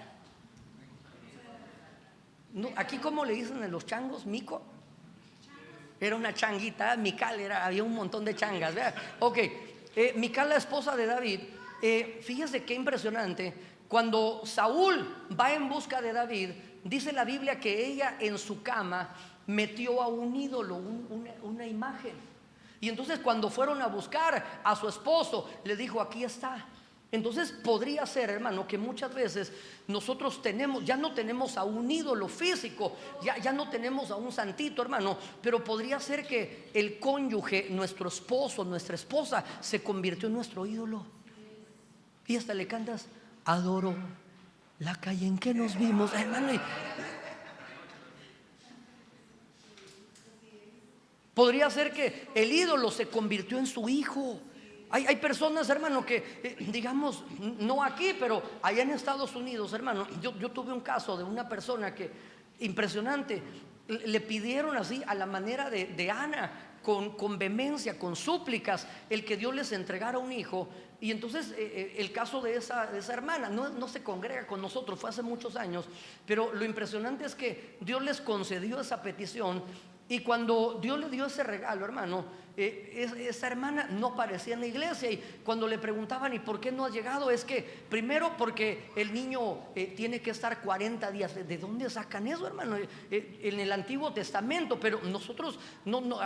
No, aquí, ¿cómo le dicen a los changos? Mico. Era una changuita. Mical había un montón de changas, ¿verdad? Ok, Mical, la esposa de David. Fíjese qué impresionante. Cuando Saúl va en busca de David, dice la Biblia que ella en su cama metió a un ídolo, una imagen. Y entonces cuando fueron a buscar a su esposo, le dijo: aquí está. Entonces podría ser, hermano, que muchas veces nosotros ya no tenemos a un ídolo físico, ya no tenemos a un santito, hermano, pero podría ser que el cónyuge, nuestro esposo, nuestra esposa, se convirtió en nuestro ídolo. Y hasta le cantas: adoro la calle en que nos vimos, hermano. Podría ser que el ídolo se convirtió en su hijo. Hay personas, hermano, que digamos, no aquí, pero allá en Estados Unidos, hermano, yo tuve un caso de una persona que, impresionante, le pidieron así a la manera de Ana, con vehemencia, con súplicas, el que Dios les entregara un hijo. Y entonces el caso de esa hermana no se congrega con nosotros, fue hace muchos años, pero lo impresionante es que Dios les concedió esa petición. Y cuando Dios le dio ese regalo, hermano, esa hermana no parecía en la iglesia. Y cuando le preguntaban: ¿y por qué no has llegado? Es que primero porque el niño tiene que estar 40 días. ¿De dónde sacan eso, hermano? En el Antiguo Testamento. Pero nosotros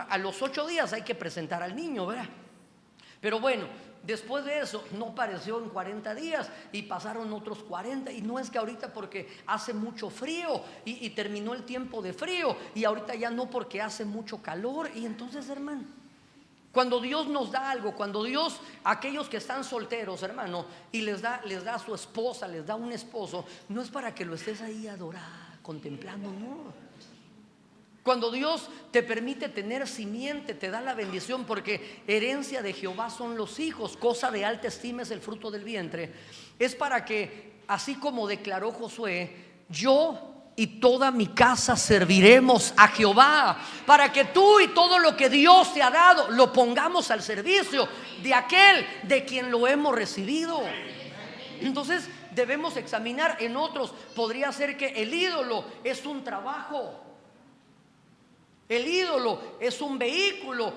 a los 8 días hay que presentar al niño, ¿verdad? Pero bueno, después de eso no apareció en 40 días y pasaron otros 40. Y no es que ahorita porque hace mucho frío y terminó el tiempo de frío, y ahorita ya no porque hace mucho calor. Y entonces, hermano, cuando Dios nos da algo, cuando Dios, aquellos que están solteros, hermano, y les da a su esposa, les da un esposo, no es para que lo estés ahí adorando, contemplando, no. Cuando Dios te permite tener simiente, te da la bendición, porque herencia de Jehová son los hijos, cosa de alta estima es el fruto del vientre. Es para que, así como declaró Josué: yo y toda mi casa serviremos a Jehová, para que tú y todo lo que Dios te ha dado lo pongamos al servicio de aquel de quien lo hemos recibido. Entonces debemos examinar. En otros podría ser que el ídolo es un trabajo. El ídolo es un vehículo.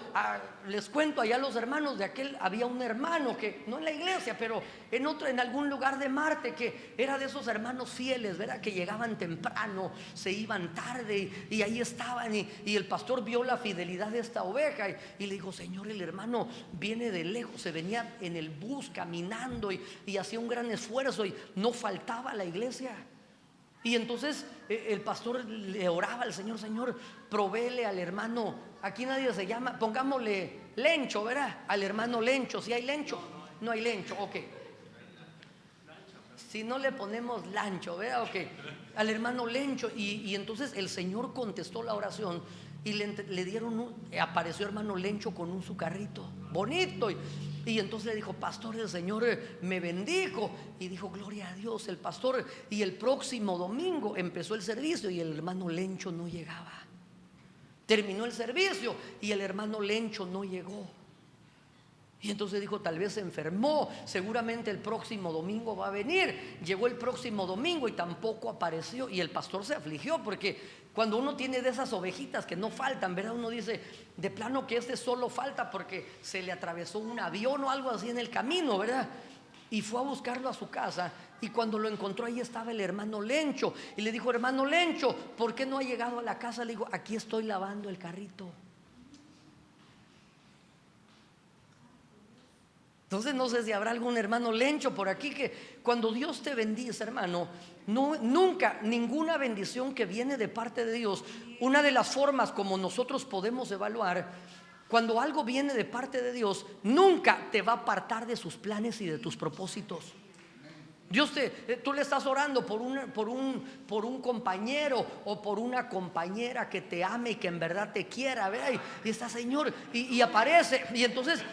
Les cuento, allá los hermanos de aquel, había un hermano que, no en la iglesia, pero en algún lugar de Marte, que era de esos hermanos fieles, ¿verdad? Que llegaban temprano, se iban tarde y ahí estaban. Y el pastor vio la fidelidad de esta oveja y le dijo: Señor, el hermano viene de lejos, se venía en el bus caminando y hacía un gran esfuerzo y no faltaba a la iglesia. Y entonces el pastor le oraba al Señor: Señor, provéele al hermano, aquí nadie se llama, pongámosle Lencho, ¿verdad? Al hermano Lencho. ¿Si hay Lencho? No hay Lencho, ok. Si no le ponemos Lancho, ¿verdad? Ok. Al hermano Lencho. Y entonces el Señor contestó la oración y le dieron apareció hermano Lencho con un su carrito bonito. Y entonces le dijo: pastor, el Señor me bendijo. Y dijo: gloria a Dios. El pastor, y el próximo domingo empezó el servicio y el hermano Lencho no llegaba. Terminó el servicio y el hermano Lencho no llegó. Y entonces dijo: tal vez se enfermó, seguramente el próximo domingo va a venir. Llegó el próximo domingo y tampoco apareció. Y el pastor se afligió, porque cuando uno tiene de esas ovejitas que no faltan, ¿verdad? Uno dice: de plano que este solo falta porque se le atravesó un avión o algo así en el camino, ¿verdad? Y fue a buscarlo a su casa, y cuando lo encontró, ahí estaba el hermano Lencho. Y le dijo: hermano Lencho, ¿por qué no ha llegado a la casa? Le dijo: aquí estoy lavando el carrito. Entonces no sé si habrá algún hermano Lencho por aquí, que cuando Dios te bendice, hermano, nunca, ninguna bendición que viene de parte de Dios, una de las formas como nosotros podemos evaluar, cuando algo viene de parte de Dios, nunca te va a apartar de sus planes y de tus propósitos. Dios tú le estás orando por un compañero o por una compañera que te ame y que en verdad te quiera, ¿verdad? Y está: Señor, y aparece, y entonces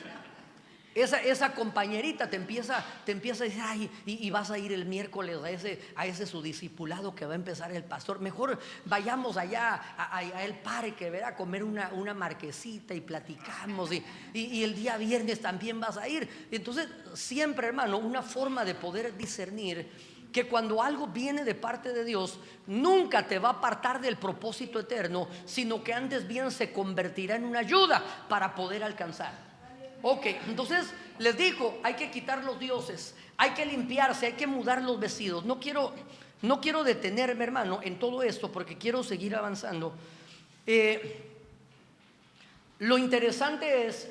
esa compañerita te empieza a decir: ay, y vas a ir el miércoles a ese su discipulado que va a empezar el pastor. Mejor vayamos allá al parque, ¿verdad? A comer una marquesita y platicamos. Y el día viernes también vas a ir. Entonces, siempre, hermano, una forma de poder discernir que cuando algo viene de parte de Dios, nunca te va a apartar del propósito eterno, sino que antes bien se convertirá en una ayuda para poder alcanzar. Ok, entonces les digo: hay que quitar los dioses, hay que limpiarse, hay que mudar los vestidos. No quiero detenerme, hermano, en todo esto, porque quiero seguir avanzando. Lo interesante es,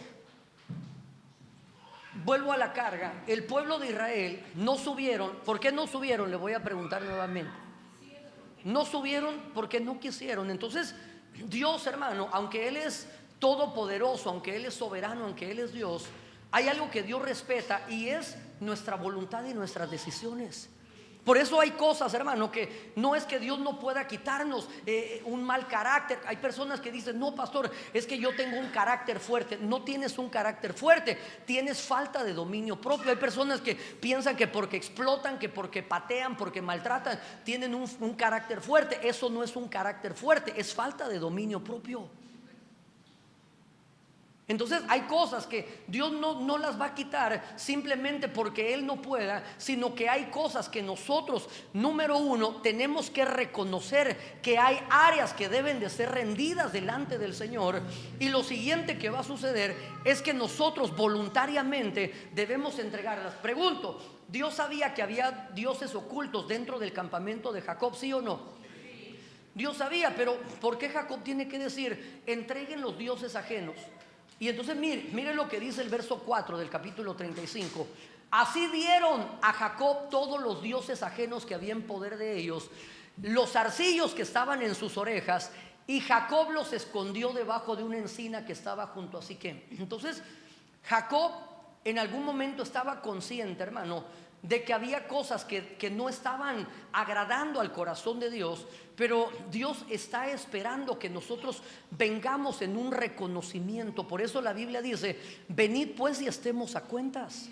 vuelvo a la carga, el pueblo de Israel no subieron. ¿Por qué no subieron? Le voy a preguntar nuevamente. No subieron porque no quisieron. Entonces Dios, hermano, aunque Él es todopoderoso, aunque Él es soberano, aunque Él es Dios, hay algo que Dios respeta, y es nuestra voluntad y nuestras decisiones. Por eso hay cosas, hermano, que no es que Dios no pueda quitarnos un mal carácter. Hay personas que dicen: no, pastor, es que yo tengo un carácter fuerte. No tienes un carácter fuerte, tienes falta de dominio propio. Hay personas que piensan que porque explotan, que porque patean, porque maltratan, tienen un carácter fuerte. Eso no es un carácter fuerte, es falta de dominio propio. Entonces hay cosas que Dios no las va a quitar simplemente porque Él no pueda, sino que hay cosas que nosotros, número uno, tenemos que reconocer que hay áreas que deben de ser rendidas delante del Señor. Y lo siguiente que va a suceder es que nosotros voluntariamente debemos entregarlas. Pregunto: ¿Dios sabía que había dioses ocultos dentro del campamento de Jacob, sí o no? Dios sabía, pero ¿por qué Jacob tiene que decir: entreguen los dioses ajenos? Y entonces mire lo que dice el verso 4 del capítulo 35. Así dieron a Jacob todos los dioses ajenos que había en poder de ellos, los zarcillos que estaban en sus orejas, y Jacob los escondió debajo de una encina que estaba junto a Siquem. Entonces Jacob en algún momento estaba consciente, hermano, de que había cosas que no estaban agradando al corazón de Dios, pero Dios está esperando que nosotros vengamos en un reconocimiento. Por eso la Biblia dice: venid pues y estemos a cuentas.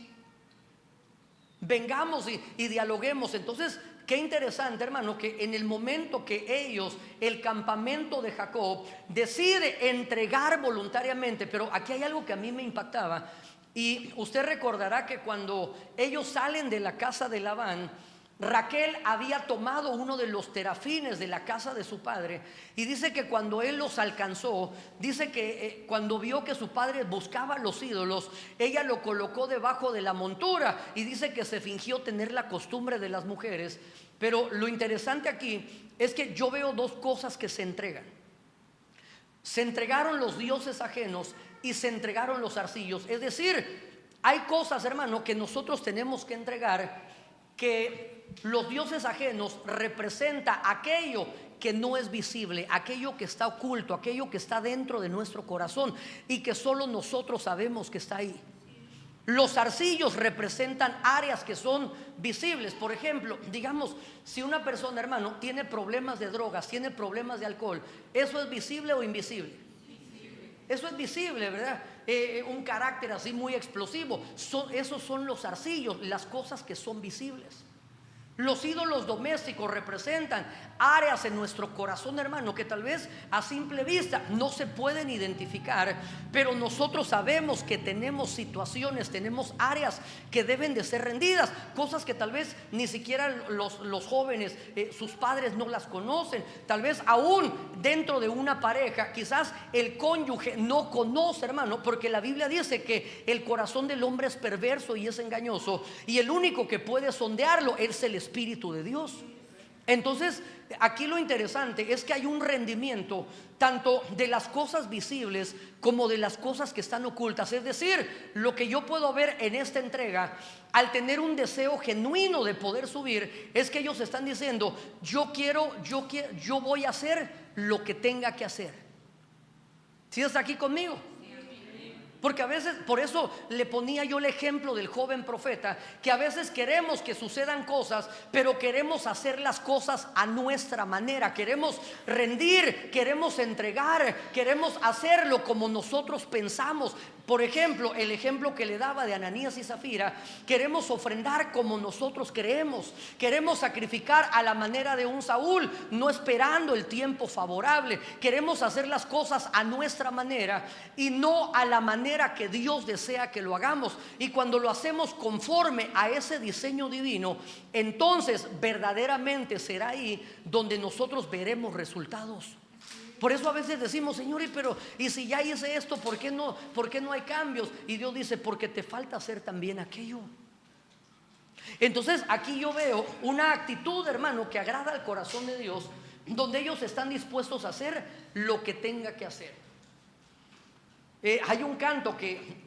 Vengamos y dialoguemos. Entonces, qué interesante, hermano, que en el momento que ellos, el campamento de Jacob, decide entregar voluntariamente. Pero aquí hay algo que a mí me impactaba. Y usted recordará que cuando ellos salen de la casa de Labán, Raquel había tomado uno de los terafines de la casa de su padre, y dice que cuando él los alcanzó, dice que cuando vio que su padre buscaba los ídolos, ella lo colocó debajo de la montura, y dice que se fingió tener la costumbre de las mujeres. Pero lo interesante aquí es que yo veo dos cosas que se entregan. Se entregaron los dioses ajenos y se entregaron los zarcillos. Es decir, hay cosas, hermano, que nosotros tenemos que entregar, que los dioses ajenos representa aquello que no es visible, aquello que está oculto, aquello que está dentro de nuestro corazón y que solo nosotros sabemos que está ahí. Los zarcillos representan áreas que son visibles. Por ejemplo, digamos, si una persona, hermano, tiene problemas de drogas, tiene problemas de alcohol, ¿eso es visible o invisible? Eso es visible, ¿verdad? Un carácter así muy explosivo. Esos son los zarcillos, las cosas que son visibles. Los ídolos domésticos representan áreas en nuestro corazón, hermano, que tal vez a simple vista no se pueden identificar, pero nosotros sabemos que tenemos situaciones, tenemos áreas que deben de ser rendidas, cosas que tal vez ni siquiera los jóvenes, sus padres no las conocen. Tal vez aún dentro de una pareja, quizás el cónyuge no conoce, hermano, porque la Biblia dice que el corazón del hombre es perverso y es engañoso, y el único que puede sondearlo es el Espíritu de Dios. Entonces, aquí lo interesante es que hay un rendimiento tanto de las cosas visibles como de las cosas que están ocultas. Es decir, lo que yo puedo ver en esta entrega, al tener un deseo genuino de poder subir, es que ellos están diciendo: yo voy a hacer lo que tenga que hacer. ¿Sí está aquí conmigo? Porque a veces, por eso le ponía yo el ejemplo del joven profeta, que a veces queremos que sucedan cosas, pero queremos hacer las cosas a nuestra manera, queremos rendir, queremos entregar, queremos hacerlo como nosotros pensamos. Por ejemplo, el ejemplo que le daba de Ananías y Zafira, queremos ofrendar como nosotros creemos, queremos sacrificar a la manera de un Saúl, no esperando el tiempo favorable. Queremos hacer las cosas a nuestra manera y no a la manera que Dios desea que lo hagamos. Y cuando lo hacemos conforme a ese diseño divino, entonces verdaderamente será ahí donde nosotros veremos resultados. Por eso a veces decimos: Señor, pero ¿y si ya hice esto, por qué no hay cambios? Y Dios dice: porque te falta hacer también aquello. Entonces aquí yo veo una actitud, hermano, que agrada al corazón de Dios, donde ellos están dispuestos a hacer lo que tenga que hacer. Hay un canto que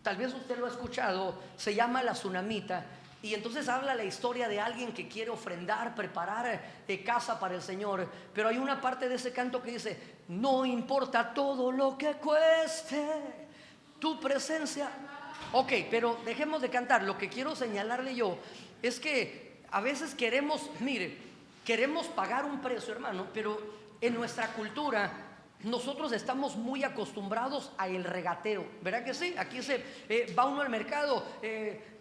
tal vez usted lo ha escuchado, se llama La Tsunamita. Y entonces habla la historia de alguien que quiere ofrendar, preparar casa para el Señor. Pero hay una parte de ese canto que dice: no importa todo lo que cueste tu presencia. Ok, pero dejemos de cantar. Lo que quiero señalarle yo es que a veces queremos pagar un precio, hermano, pero en nuestra cultura nosotros estamos muy acostumbrados a el regateo, ¿verdad que sí? Aquí va uno al mercado,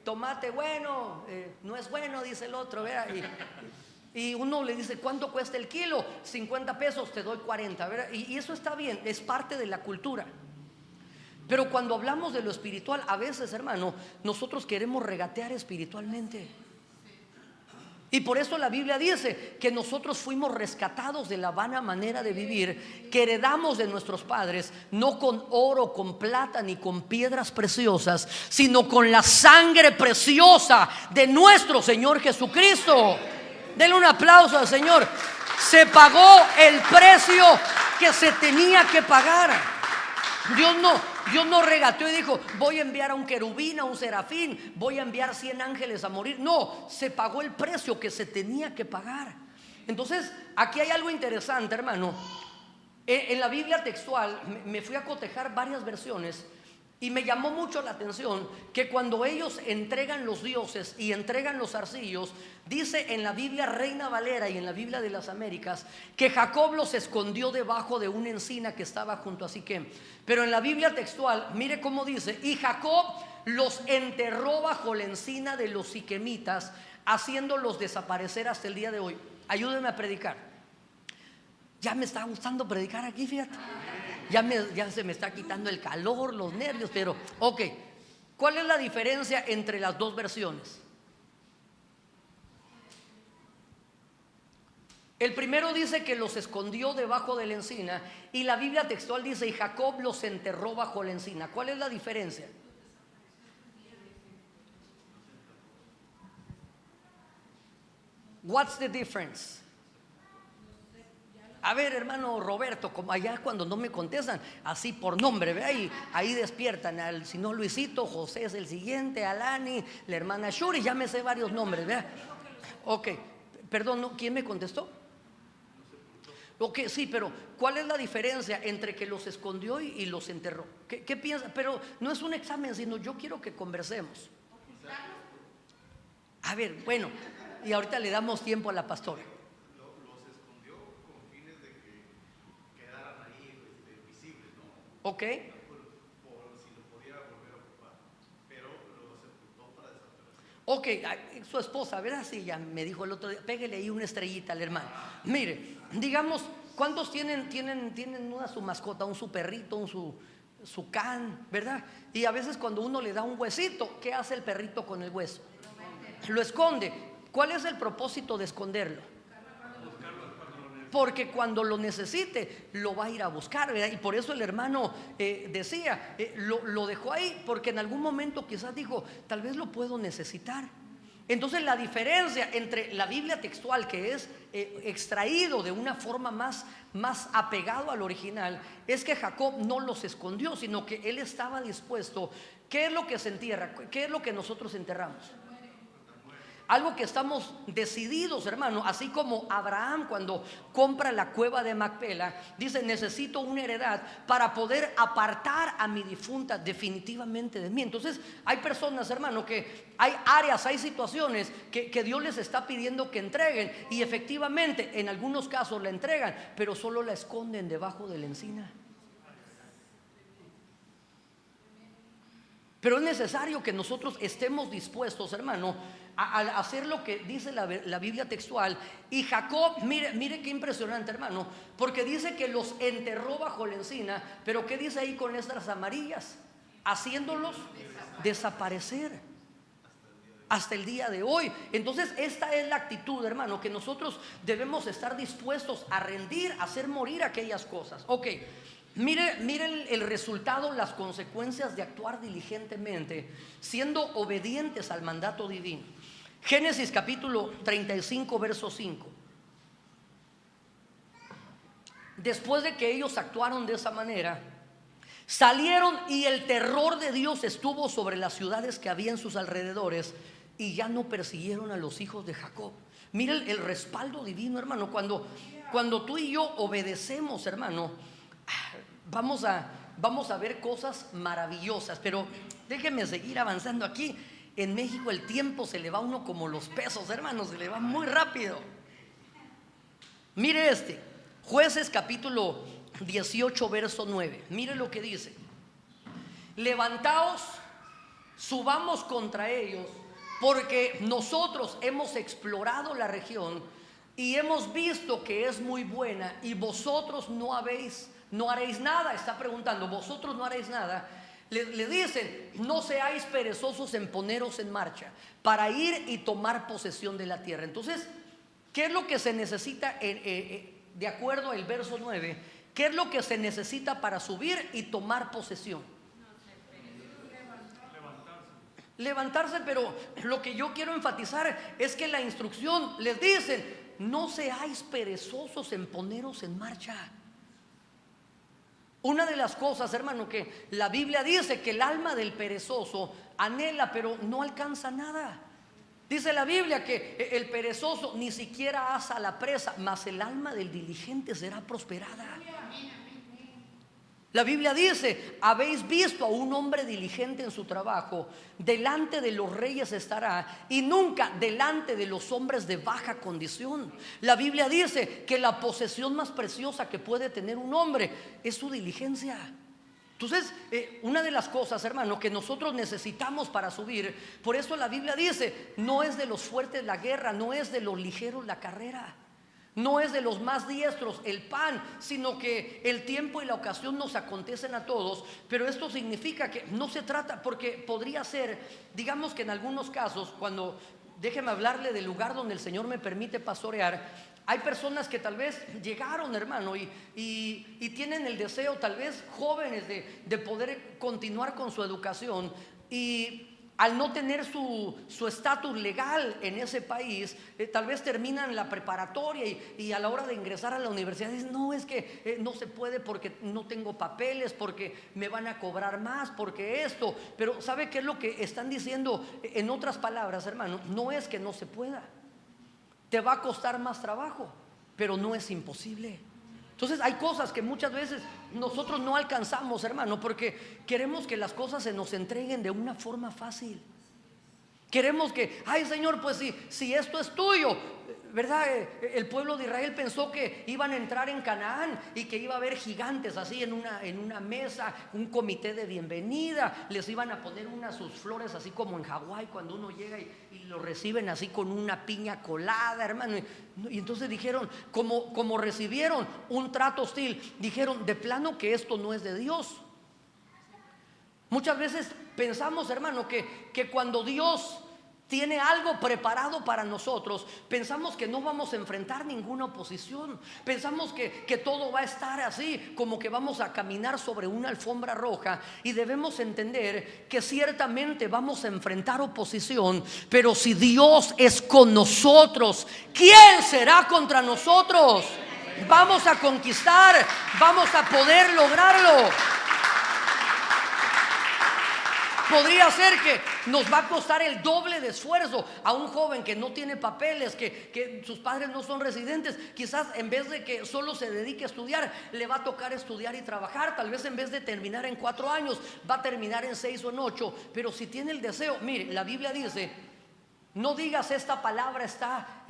tomate bueno, no es bueno, dice el otro, ¿verdad? Y uno le dice: ¿cuánto cuesta el kilo? 50 pesos, te doy 40, ¿verdad? Y eso está bien, es parte de la cultura. Pero cuando hablamos de lo espiritual, a veces, hermano, nosotros queremos regatear espiritualmente. Y por eso la Biblia dice que nosotros fuimos rescatados de la vana manera de vivir que heredamos de nuestros padres, no con oro, con plata ni con piedras preciosas, sino con la sangre preciosa de nuestro Señor Jesucristo. Denle un aplauso al Señor. Se pagó el precio que se tenía que pagar. Dios no regateó y dijo: voy a enviar a un querubín, a un serafín, voy a enviar 100 ángeles a morir. No, se pagó el precio que se tenía que pagar. Entonces aquí hay algo interesante, hermano. En la Biblia textual me fui a cotejar varias versiones y me llamó mucho la atención que cuando ellos entregan los dioses y entregan los zarcillos, dice en la Biblia Reina Valera y en la Biblia de las Américas que Jacob los escondió debajo de una encina que estaba junto a Siquem. Pero en la Biblia textual, mire cómo dice: y Jacob los enterró bajo la encina de los siquemitas, haciéndolos desaparecer hasta el día de hoy. Ayúdenme a predicar. Ya me está gustando predicar aquí, fíjate. Ya se me está quitando el calor, los nervios, pero ok. ¿Cuál es la diferencia entre las dos versiones? El primero dice que los escondió debajo de la encina, y la Biblia textual dice: y Jacob los enterró bajo la encina. ¿Cuál es la diferencia? What's the difference? A ver, hermano Roberto, como allá cuando no me contestan así por nombre, ¿ve? Ahí despiertan al señor Luisito, José es el siguiente, Alani, la hermana Shuri, ya me sé varios nombres, ¿ve? Ok, perdón, ¿no? ¿Quién me contestó? Ok, sí, pero ¿cuál es la diferencia entre que los escondió y los enterró? ¿Qué piensa? Pero no es un examen, sino yo quiero que conversemos. A ver, bueno, y ahorita le damos tiempo a la pastora. Los escondió con fines de que quedaran ahí visibles, ¿no? Ok. Por si lo pudiera volver a ocupar, pero lo sepultó para desaparecer. Ok, su esposa, ¿verdad? Sí, ya me dijo el otro día, pégale ahí una estrellita al hermano. Mire, digamos, ¿cuántos tienen una su mascota, su perrito, su can, ¿verdad? Y a veces cuando uno le da un huesito, ¿qué hace el perrito con el hueso? Lo esconde. ¿Cuál es el propósito de esconderlo? Porque cuando lo necesite lo va a ir a buscar, ¿verdad? Y por eso el hermano decía, lo dejó ahí porque en algún momento quizás dijo, tal vez lo puedo necesitar. Entonces la diferencia entre la Biblia textual, que es extraído de una forma más apegado al original, es que Jacob no los escondió, sino que él estaba dispuesto. ¿Qué es lo que se entierra? ¿Qué es lo que nosotros enterramos? Algo que estamos decididos, hermano. Así como Abraham, cuando compra la cueva de Macpela, dice: necesito una heredad para poder apartar a mi difunta definitivamente de mí. Entonces hay personas, hermano, que hay áreas, hay situaciones que Dios les está pidiendo que entreguen, y efectivamente en algunos casos la entregan, pero solo la esconden debajo de la encina. Pero es necesario que nosotros estemos dispuestos, hermano, a hacer lo que dice la Biblia textual. Y Jacob, mire qué impresionante, hermano, porque dice que los enterró bajo la encina. Pero ¿qué dice ahí con letras amarillas? Haciéndolos desaparecer hasta el día de hoy. Entonces esta es la actitud, hermano, que nosotros debemos estar dispuestos a rendir, a hacer morir aquellas cosas. Ok, mire el resultado, las consecuencias de actuar diligentemente, siendo obedientes al mandato divino. Génesis capítulo 35, verso 5. Después de que ellos actuaron de esa manera, salieron, y el terror de Dios estuvo sobre las ciudades que había en sus alrededores, y ya no persiguieron a los hijos de Jacob. Mira el respaldo divino, hermano. Cuando tú y yo obedecemos, hermano, vamos a ver cosas maravillosas. Pero déjenme seguir avanzando aquí. En México el tiempo se le va a uno como los pesos, hermano, se le va muy rápido. Mire Jueces capítulo 18, verso 9. Mire lo que dice: levantaos, subamos contra ellos, porque nosotros hemos explorado la región y hemos visto que es muy buena, y vosotros no haréis nada. Está preguntando: vosotros no haréis nada. Le dicen: no seáis perezosos en poneros en marcha para ir y tomar posesión de la tierra. Entonces, ¿qué es lo que se necesita de acuerdo al verso 9? ¿Qué es lo que se necesita para subir y tomar posesión? Levantarse. Pero lo que yo quiero enfatizar es que la instrucción les dicen: no seáis perezosos en poneros en marcha. Una de las cosas, hermano, que la Biblia dice, que el alma del perezoso anhela pero no alcanza nada. Dice la Biblia que el perezoso ni siquiera asa la presa, mas el alma del diligente será prosperada. La Biblia dice: habéis visto a un hombre diligente en su trabajo, delante de los reyes estará, y nunca delante de los hombres de baja condición. La Biblia dice que la posesión más preciosa que puede tener un hombre es su diligencia. Entonces, una de las cosas, hermano, que nosotros necesitamos para subir, por eso la Biblia dice: no es de los fuertes la guerra, no es de los ligeros la carrera, no es de los más diestros el pan, sino que el tiempo y la ocasión nos acontecen a todos. Pero esto significa que no se trata, porque podría ser, digamos que en algunos casos, déjeme hablarle del lugar donde el Señor me permite pastorear. Hay personas que tal vez llegaron, hermano, y tienen el deseo, tal vez jóvenes, de poder continuar con su educación, y al no tener su estatus legal en ese país, tal vez terminan la preparatoria y a la hora de ingresar a la universidad dicen: no, es que no se puede porque no tengo papeles, porque me van a cobrar más, porque esto. Pero ¿sabe qué es lo que están diciendo? En otras palabras, hermano, no es que no se pueda, te va a costar más trabajo, pero no es imposible. Entonces hay cosas que muchas veces nosotros no alcanzamos, hermano, porque queremos que las cosas se nos entreguen de una forma fácil. Queremos que, ay Señor, pues si esto es tuyo, ¿verdad? El pueblo de Israel pensó que iban a entrar en Canaán y que iba a haber gigantes así en una mesa, un comité de bienvenida, les iban a poner sus flores así como en Hawái cuando uno llega y lo reciben así con una piña colada, hermano. Y entonces dijeron, como recibieron un trato hostil, dijeron: de plano que esto no es de Dios. Muchas veces pensamos, hermano, que cuando Dios tiene algo preparado para nosotros, pensamos que no vamos a enfrentar ninguna oposición. Pensamos que todo va a estar así, como que vamos a caminar sobre una alfombra roja. Y debemos entender que ciertamente vamos a enfrentar oposición, pero si Dios es con nosotros, ¿quién será contra nosotros? Vamos a conquistar, vamos a poder lograrlo. Podría ser que nos va a costar el doble de esfuerzo a un joven que no tiene papeles, que sus padres no son residentes. Quizás en vez de que solo se dedique a estudiar, le va a tocar estudiar y trabajar. Tal vez en vez de terminar en 4 años, va a terminar en 6 o en 8. Pero si tiene el deseo, mire, la Biblia dice: no digas esta palabra está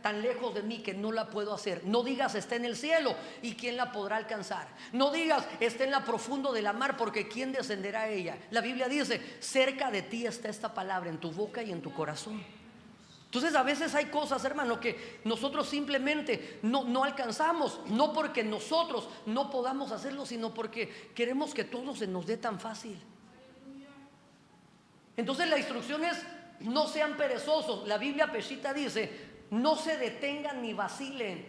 tan lejos de mí que no la puedo hacer. No digas está en el cielo y quién la podrá alcanzar. No digas está en la profundo de la mar, porque quién descenderá a ella. La Biblia dice: cerca de ti está esta palabra, en tu boca y en tu corazón. Entonces a veces hay cosas, hermano, que nosotros simplemente no alcanzamos. No porque nosotros no podamos hacerlo, sino porque queremos que todo se nos dé tan fácil. Entonces la instrucción es: no sean perezosos. La Biblia Peshita dice: no se detengan ni vacilen,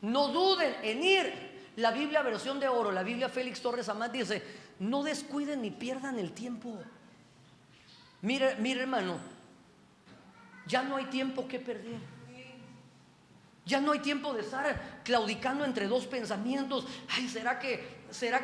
no duden en ir. La Biblia versión de oro, la Biblia Félix Torres Amat dice: no descuiden ni pierdan el tiempo. Mire hermano, ya no hay tiempo que perder. Ya no hay tiempo de estar claudicando entre dos pensamientos. Ay, ¿será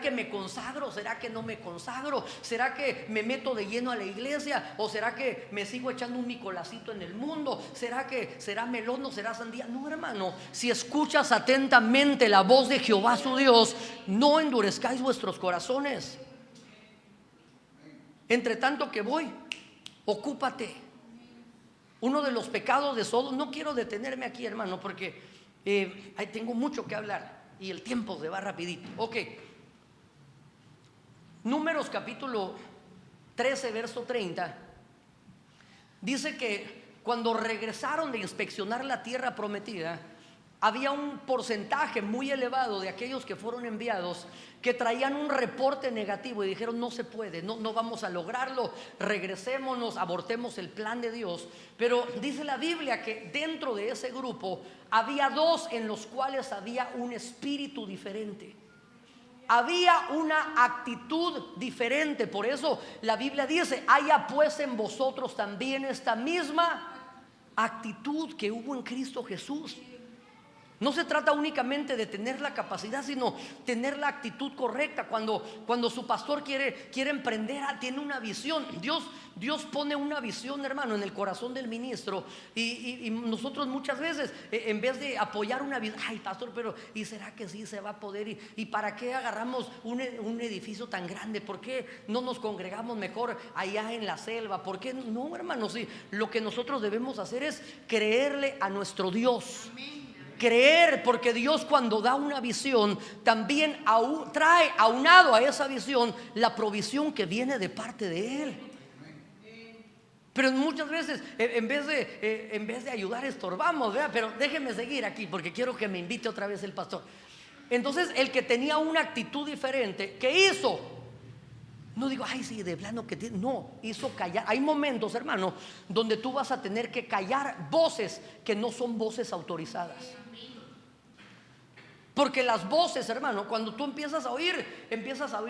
que me consagro? ¿Será que no me consagro? ¿Será que me meto de lleno a la iglesia? ¿O será que me sigo echando un micolacito en el mundo? ¿Será melón o será sandía? No, hermano, si escuchas atentamente la voz de Jehová su Dios, no endurezcáis vuestros corazones. Entre tanto que voy, ocúpate. Uno de los pecados de Sodoma, no quiero detenerme aquí, hermano, porque tengo mucho que hablar y el tiempo se va rapidito. Ok. Números capítulo 13, verso 30. Dice que cuando regresaron de inspeccionar la tierra prometida, había un porcentaje muy elevado de aquellos que fueron enviados que traían un reporte negativo y dijeron: no se puede, no vamos a lograrlo, regresémonos, abortemos el plan de Dios. Pero dice la Biblia que dentro de ese grupo había 2 en los cuales había un espíritu diferente. Había una actitud diferente. Por eso la Biblia dice: haya pues en vosotros también esta misma actitud que hubo en Cristo Jesús. No se trata únicamente de tener la capacidad, sino tener la actitud correcta. Cuando su pastor quiere emprender, tiene una visión. Dios pone una visión, hermano, en el corazón del ministro. Y nosotros muchas veces, en vez de apoyar una visión: ay, pastor, pero ¿y será que sí se va a poder? ¿Y para qué agarramos un edificio tan grande? ¿Por qué no nos congregamos mejor allá en la selva? ¿Por qué no, hermano? Sí, lo que nosotros debemos hacer es creerle a nuestro Dios. Creer, porque Dios, cuando da una visión, también trae aunado a esa visión la provisión que viene de parte de Él. Pero muchas veces en vez de ayudar, estorbamos, ¿verdad? Pero déjeme seguir aquí, porque quiero que me invite otra vez el pastor. Entonces el que tenía una actitud diferente, ¿qué hizo? No digo: ay, sí, de plano que tiene. No, hizo callar. Hay momentos, hermano, donde tú vas a tener que callar voces que no son voces autorizadas. Porque las voces, hermano, cuando tú empiezas a oír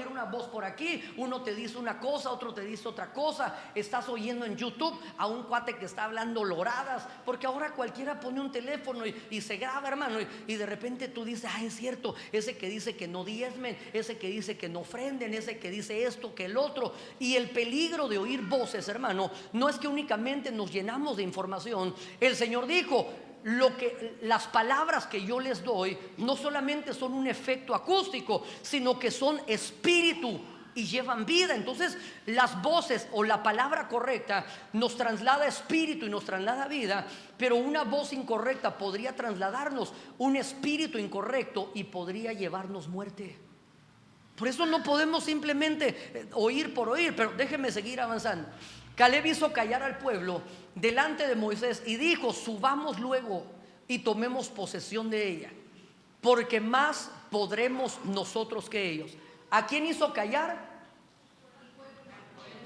una voz por aquí, uno te dice una cosa, otro te dice otra cosa. Estás oyendo en YouTube a un cuate que está hablando loradas, porque ahora cualquiera pone un teléfono y se graba, hermano, y de repente tú dices, es cierto, ese que dice que no diezmen, ese que dice que no ofrenden, ese que dice esto, que el otro. Y el peligro de oír voces, hermano, no es que únicamente nos llenamos de información. El Señor dijo, las palabras que yo les doy no solamente son un efecto acústico, sino que son espíritu y llevan vida. Entonces las voces o la palabra correcta nos traslada espíritu y nos traslada vida, pero una voz incorrecta podría trasladarnos un espíritu incorrecto y podría llevarnos muerte. Por eso no podemos simplemente oír por oír. Pero déjenme seguir avanzando. Caleb hizo callar al pueblo delante de Moisés y dijo, subamos luego y tomemos posesión de ella, porque más podremos nosotros que ellos. ¿A quién hizo callar?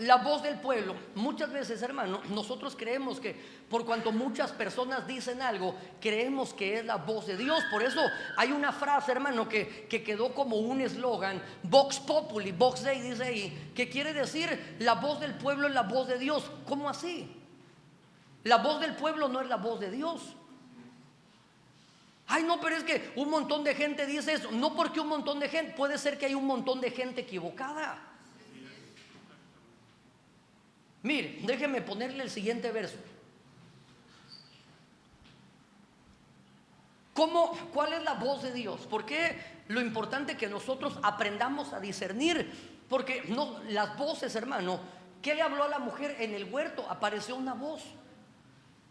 La voz del pueblo. Muchas veces, hermano, nosotros creemos que por cuanto muchas personas dicen algo, creemos que es la voz de Dios. Por eso hay una frase, hermano, que quedó como un eslogan, Vox Populi, Vox Dei, dice ahí, que quiere decir la voz del pueblo es la voz de Dios. ¿Cómo así? La voz del pueblo no es la voz de Dios. No, pero es que un montón de gente dice eso. No, porque un montón de gente, puede ser que hay un montón de gente equivocada. Mire, déjeme ponerle el siguiente verso. ¿Cuál es la voz de Dios? ¿Por qué lo importante que nosotros aprendamos a discernir? Porque no, las voces, hermano, ¿qué le habló a la mujer en el huerto? Apareció una voz.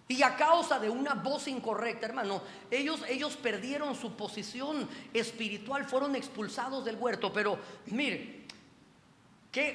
Y a causa de una voz incorrecta, hermano, ellos perdieron su posición espiritual, fueron expulsados del huerto. Pero mire,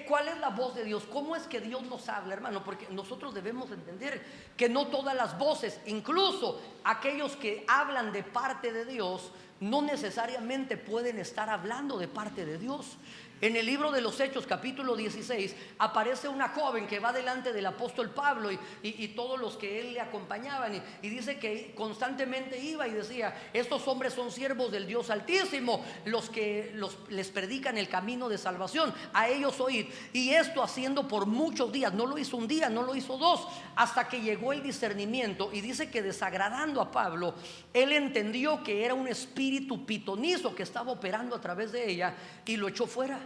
¿cuál es la voz de Dios? ¿Cómo es que Dios nos habla, hermano? Porque nosotros debemos entender que no todas las voces, incluso aquellos que hablan de parte de Dios, no necesariamente pueden estar hablando de parte de Dios. En el libro de los Hechos, capítulo 16, aparece una joven que va delante del apóstol Pablo y todos los que él le acompañaban, y dice que constantemente iba y decía, estos hombres son siervos del Dios Altísimo, los que les predican el camino de salvación, a ellos oíd. Y esto haciendo por muchos días, no lo hizo un día, no lo hizo dos, hasta que llegó el discernimiento. Y dice que desagradando a Pablo, él entendió que era un espíritu pitonizo que estaba operando a través de ella y lo echó fuera.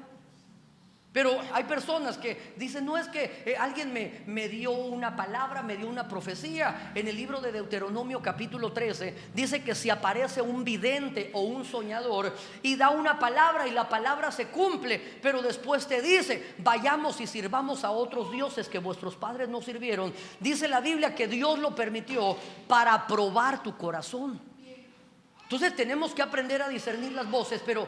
Pero hay personas que dicen, no, es que alguien me dio una palabra, me dio una profecía. En el libro de Deuteronomio capítulo 13 dice que si aparece un vidente o un soñador y da una palabra y la palabra se cumple, pero después te dice, vayamos y sirvamos a otros dioses que vuestros padres no sirvieron, dice la Biblia que Dios lo permitió para probar tu corazón. Entonces tenemos que aprender a discernir las voces. Pero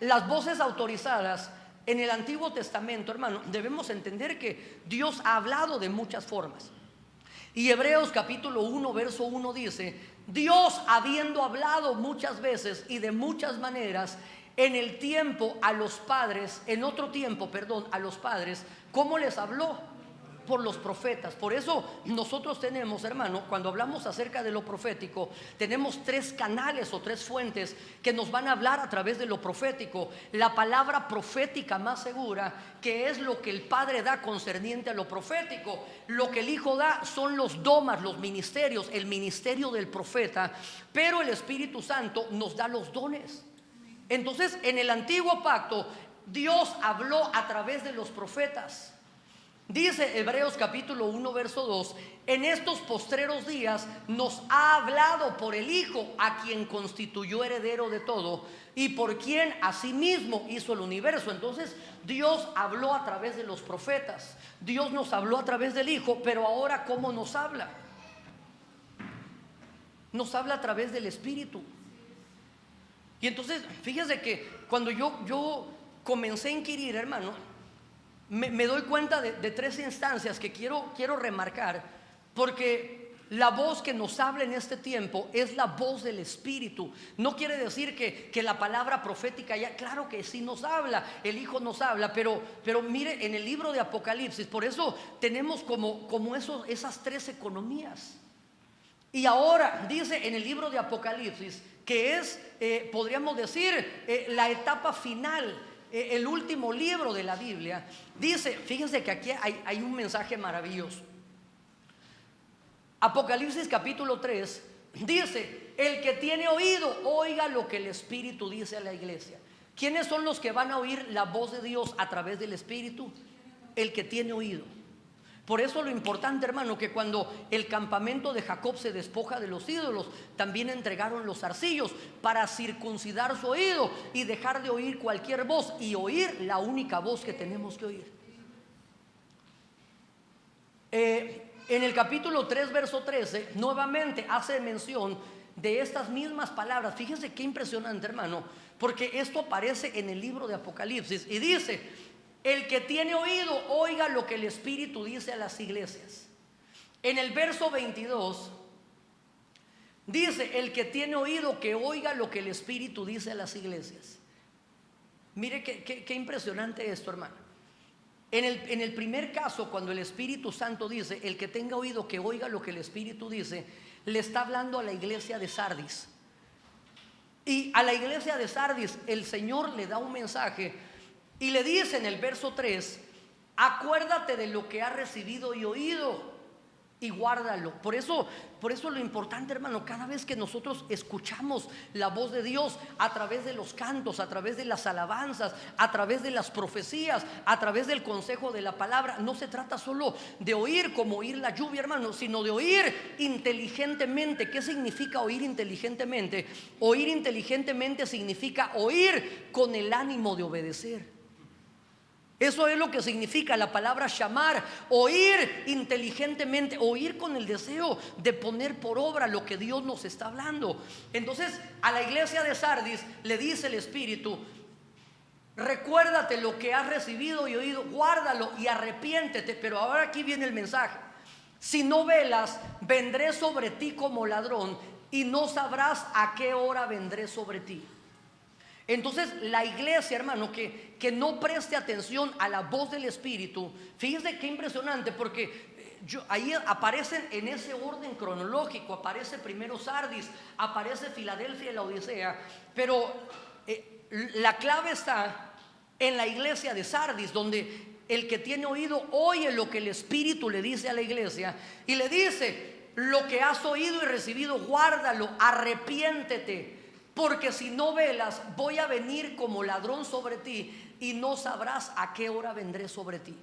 las voces autorizadas en el Antiguo Testamento, hermano, debemos entender que Dios ha hablado de muchas formas. Y Hebreos capítulo 1 verso 1 dice, Dios habiendo hablado muchas veces y de muchas maneras en el tiempo a los padres, en otro tiempo, perdón, a los padres, ¿cómo les habló? Por los profetas. Por eso nosotros tenemos, hermano, cuando hablamos acerca de lo profético, tenemos tres canales o tres fuentes que nos van a hablar a través de lo profético. La palabra profética más segura, que es lo que el Padre da concerniente a lo profético. Lo que el Hijo da son los domas, los ministerios, el ministerio del profeta, pero el Espíritu Santo nos da los dones. Entonces, en el antiguo pacto, Dios habló a través de los profetas. Dice Hebreos capítulo 1 verso 2, en estos postreros días nos ha hablado por el Hijo, a quien constituyó heredero de todo y por quien asimismo hizo el universo. Entonces Dios habló a través de los profetas, Dios nos habló a través del Hijo, pero ahora ¿cómo nos habla? Nos habla a través del Espíritu. Y entonces fíjese que cuando yo comencé a inquirir, hermano, me doy cuenta de tres instancias que quiero remarcar, porque la voz que nos habla en este tiempo es la voz del Espíritu. No quiere decir que la palabra profética ya, claro que sí nos habla, el Hijo nos habla, pero mire, en el libro de Apocalipsis, por eso tenemos como esas tres economías. Y ahora dice en el libro de Apocalipsis, que es, podríamos decir, la etapa final, el último libro de la Biblia. Dice, fíjense que aquí hay un mensaje maravilloso. Apocalipsis capítulo 3 dice: el que tiene oído, oiga lo que el Espíritu dice a la iglesia. ¿Quiénes son los que van a oír la voz de Dios a través del Espíritu? El que tiene oído. Por eso lo importante, hermano, que cuando el campamento de Jacob se despoja de los ídolos, también entregaron los zarcillos para circuncidar su oído y dejar de oír cualquier voz y oír la única voz que tenemos que oír. En el capítulo 3, verso 13, nuevamente hace mención de estas mismas palabras. Fíjense qué impresionante, hermano, porque esto aparece en el libro de Apocalipsis y dice: el que tiene oído, oiga lo que el Espíritu dice a las iglesias. En el verso 22 dice: el que tiene oído, que oiga lo que el Espíritu dice a las iglesias. Mire qué impresionante esto, hermano. En el primer caso, cuando el Espíritu Santo dice: el que tenga oído, que oiga lo que el Espíritu dice, le está hablando a la iglesia de Sardis. Y a la iglesia de Sardis el Señor le da un mensaje y le dice en el verso 3: acuérdate de lo que has recibido y oído y guárdalo. Por eso lo importante, hermano, cada vez que nosotros escuchamos la voz de Dios a través de los cantos, a través de las alabanzas, a través de las profecías, a través del consejo de la palabra, no se trata solo de oír como oír la lluvia, hermano, sino de oír inteligentemente. ¿Qué significa oír inteligentemente? Oír inteligentemente significa oír con el ánimo de obedecer. Eso es lo que significa la palabra shamar: oír inteligentemente, oír con el deseo de poner por obra lo que Dios nos está hablando. Entonces, a la iglesia de Sardis le dice el Espíritu: recuérdate lo que has recibido y oído, guárdalo y arrepiéntete. Pero ahora aquí viene el mensaje: si no velas, vendré sobre ti como ladrón y no sabrás a qué hora vendré sobre ti. Entonces la iglesia, hermano, que no preste atención a la voz del Espíritu, fíjense qué impresionante, porque ahí aparecen en ese orden cronológico: aparece primero Sardis, aparece Filadelfia y la Odisea, pero la clave está en la iglesia de Sardis, donde el que tiene oído oye lo que el Espíritu le dice a la iglesia y le dice: lo que has oído y recibido, guárdalo, arrepiéntete. Porque si no velas, voy a venir como ladrón sobre ti y no sabrás a qué hora vendré sobre ti.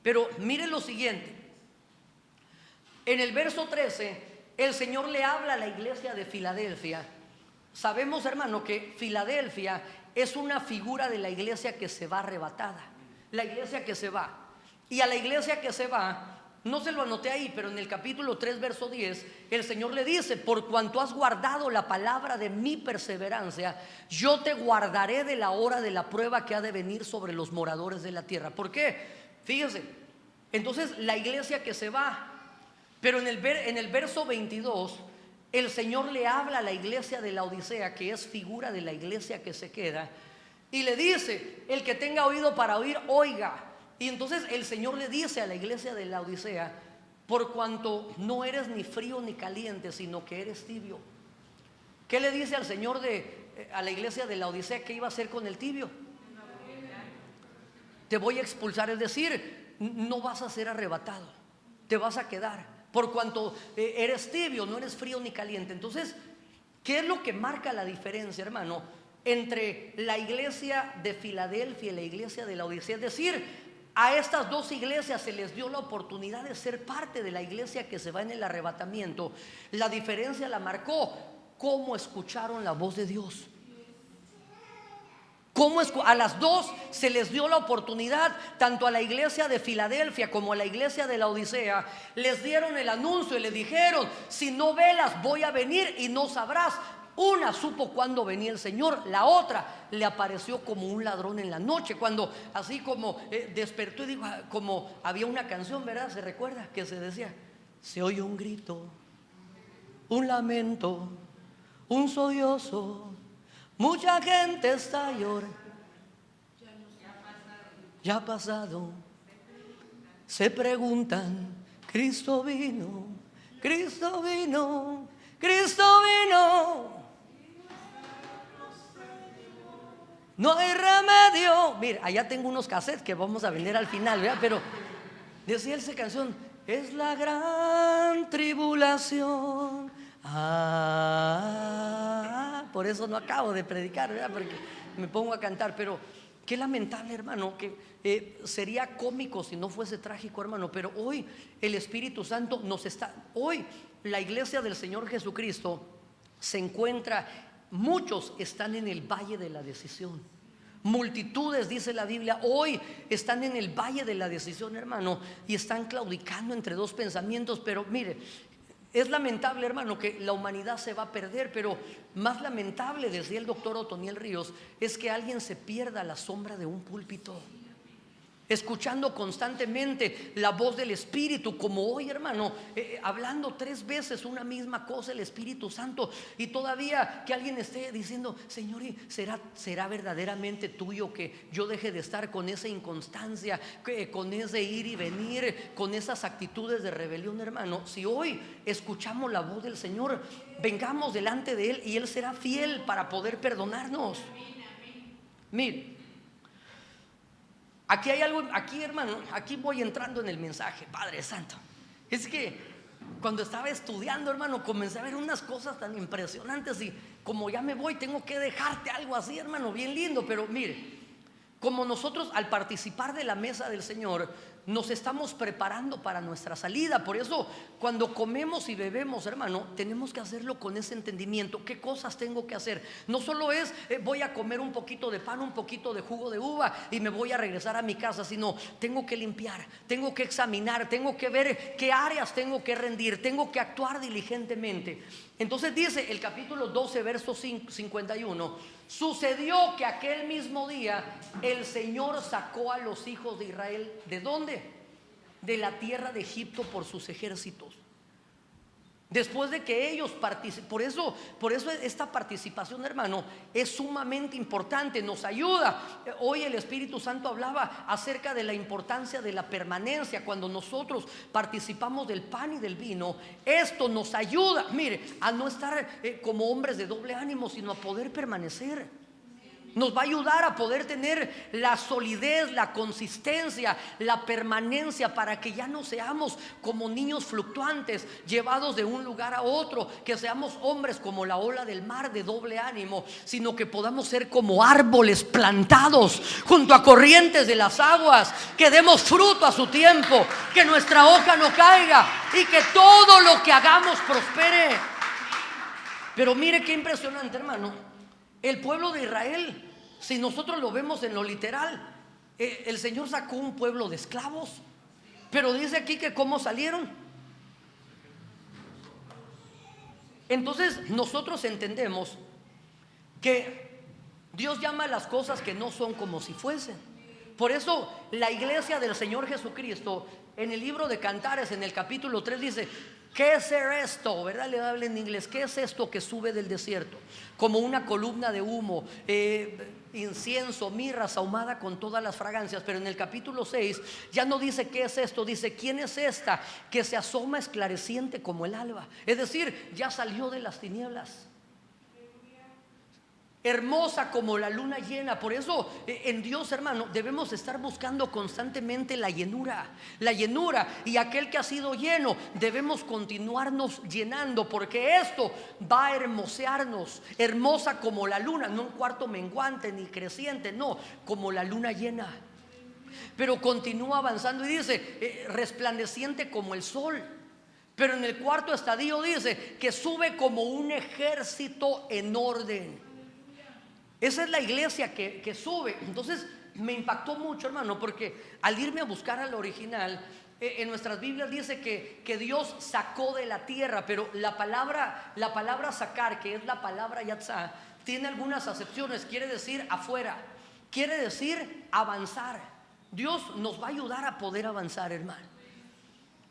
Pero miren lo siguiente: en el verso 13 el Señor le habla a la iglesia de Filadelfia. Sabemos, hermano, que Filadelfia es una figura de la iglesia que se va arrebatada, la iglesia que se va. Y a la iglesia que se va, no se lo anoté ahí, pero en el capítulo 3, verso 10, el Señor le dice: por cuanto has guardado la palabra de mi perseverancia, yo te guardaré de la hora de la prueba que ha de venir sobre los moradores de la tierra. ¿Por qué? Fíjense, entonces la iglesia que se va, pero en el verso 22 el Señor le habla a la iglesia de la Odisea, que es figura de la iglesia que se queda, y le dice: el que tenga oído para oír, oiga. Y entonces el Señor le dice a la iglesia de la Odisea: por cuanto no eres ni frío ni caliente, sino que eres tibio. ¿Qué le dice al Señor a la iglesia de la Odisea? ¿Qué iba a hacer con el tibio? Te voy a expulsar, es decir, no vas a ser arrebatado, te vas a quedar, por cuanto eres tibio, no eres frío ni caliente. Entonces, ¿qué es lo que marca la diferencia, hermano, entre la iglesia de Filadelfia y la iglesia de la Odisea? Es decir, a estas dos iglesias se les dio la oportunidad de ser parte de la iglesia que se va en el arrebatamiento. La diferencia la marcó cómo escucharon la voz de Dios. A las dos se les dio la oportunidad, tanto a la iglesia de Filadelfia como a la iglesia de la Odisea. Les dieron el anuncio y le dijeron: si no velas, voy a venir y no sabrás. Una supo cuándo venía el Señor, la otra le apareció como un ladrón en la noche, cuando así como despertó y dijo, como había una canción, ¿verdad? ¿Se recuerda? Que se decía: se oye un grito, un lamento, un sollozo, mucha gente está llorando. Ya ha pasado. Se preguntan: Cristo vino, Cristo vino. Cristo vino, no hay remedio. Mire, allá tengo unos cassettes que vamos a vender al final, ¿verdad? Pero decía esa canción, es la gran tribulación. Por eso no acabo de predicar, ¿verdad? Porque me pongo a cantar. Pero qué lamentable, hermano, que sería cómico si no fuese trágico, hermano. Pero hoy el Espíritu Santo nos está, hoy la iglesia del Señor Jesucristo se encuentra, muchos están en el valle de la decisión. Multitudes, dice la Biblia, hoy están en el valle de la decisión, hermano, y están claudicando entre dos pensamientos. Pero mire, es lamentable, hermano, que la humanidad se va a perder, pero más lamentable, decía el doctor Otoniel Ríos, es que alguien se pierda a la sombra de un púlpito, escuchando constantemente la voz del Espíritu, como hoy, hermano, hablando 3 veces una misma cosa el Espíritu Santo, y todavía que alguien esté diciendo, Señor, ¿será verdaderamente tuyo que yo deje de estar con esa inconstancia, con ese ir y venir, con esas actitudes de rebelión, hermano? Si hoy escuchamos la voz del Señor, vengamos delante de Él y Él será fiel para poder perdonarnos. Mire, aquí hay algo, aquí, hermano, aquí voy entrando en el mensaje, Padre Santo. Es que cuando estaba estudiando, hermano, comencé a ver unas cosas tan impresionantes, y como ya me voy, tengo que dejarte algo así, hermano, bien lindo. Pero mire, como nosotros al participar de la mesa del Señor nos estamos preparando para nuestra salida. Por eso cuando comemos y bebemos, hermano, tenemos que hacerlo con ese entendimiento. ¿Qué cosas tengo que hacer? No solo es voy a comer un poquito de pan, un poquito de jugo de uva y me voy a regresar a mi casa, sino tengo que limpiar, tengo que examinar, tengo que ver qué áreas tengo que rendir, tengo que actuar diligentemente. Entonces dice el capítulo 12, verso 51: sucedió que aquel mismo día el Señor sacó a los hijos de Israel. ¿De dónde? De la tierra de Egipto por sus ejércitos. Después de que ellos participan, por eso esta participación, hermano, es sumamente importante, nos ayuda. Hoy el Espíritu Santo hablaba acerca de la importancia de la permanencia. Cuando nosotros participamos del pan y del vino, esto nos ayuda, mire, a no estar como hombres de doble ánimo, sino a poder permanecer. Nos va a ayudar a poder tener la solidez, la consistencia, la permanencia, para que ya no seamos como niños fluctuantes, llevados de un lugar a otro, que seamos hombres como la ola del mar de doble ánimo, sino que podamos ser como árboles plantados junto a corrientes de las aguas, que demos fruto a su tiempo, que nuestra hoja no caiga y que todo lo que hagamos prospere. Pero mire qué impresionante, hermano. El pueblo de Israel, si nosotros lo vemos en lo literal, el Señor sacó un pueblo de esclavos, pero dice aquí que cómo salieron. Entonces nosotros entendemos que Dios llama a las cosas que no son como si fuesen. Por eso la iglesia del Señor Jesucristo, en el libro de Cantares, en el capítulo 3, dice: ¿qué es esto? ¿Verdad? Le habla en inglés. ¿Qué es esto que sube del desierto? Como una columna de humo, incienso, mirra ahumada con todas las fragancias. Pero en el capítulo 6 ya no dice qué es esto, dice quién es esta que se asoma esclareciente como el alba. Es decir, ya salió de las tinieblas, hermosa como la luna llena. Por eso en Dios, hermano, debemos estar buscando constantemente la llenura, y aquel que ha sido lleno debemos continuarnos llenando, porque esto va a hermosearnos, hermosa como la luna, no un cuarto menguante ni creciente, no, como la luna llena. Pero continúa avanzando y dice resplandeciente como el sol. Pero en el cuarto estadio dice que sube como un ejército en orden. Esa es la iglesia que sube. Entonces me impactó mucho, hermano, porque al irme a buscar al original, en nuestras Biblias dice que Dios sacó de la tierra, pero la palabra sacar, que es la palabra yatzá, tiene algunas acepciones. Quiere decir afuera, quiere decir avanzar. Dios nos va a ayudar a poder avanzar, hermano.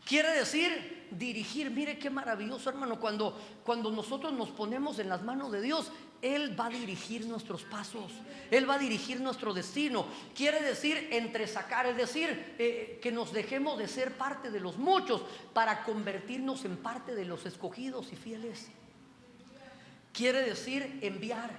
Quiere decir dirigir. Mire qué maravilloso, hermano, cuando nosotros nos ponemos en las manos de Dios, Él va a dirigir nuestros pasos, Él va a dirigir nuestro destino. Quiere decir entresacar, es decir, que nos dejemos de ser parte de los muchos para convertirnos en parte de los escogidos y fieles. quiere decir enviar,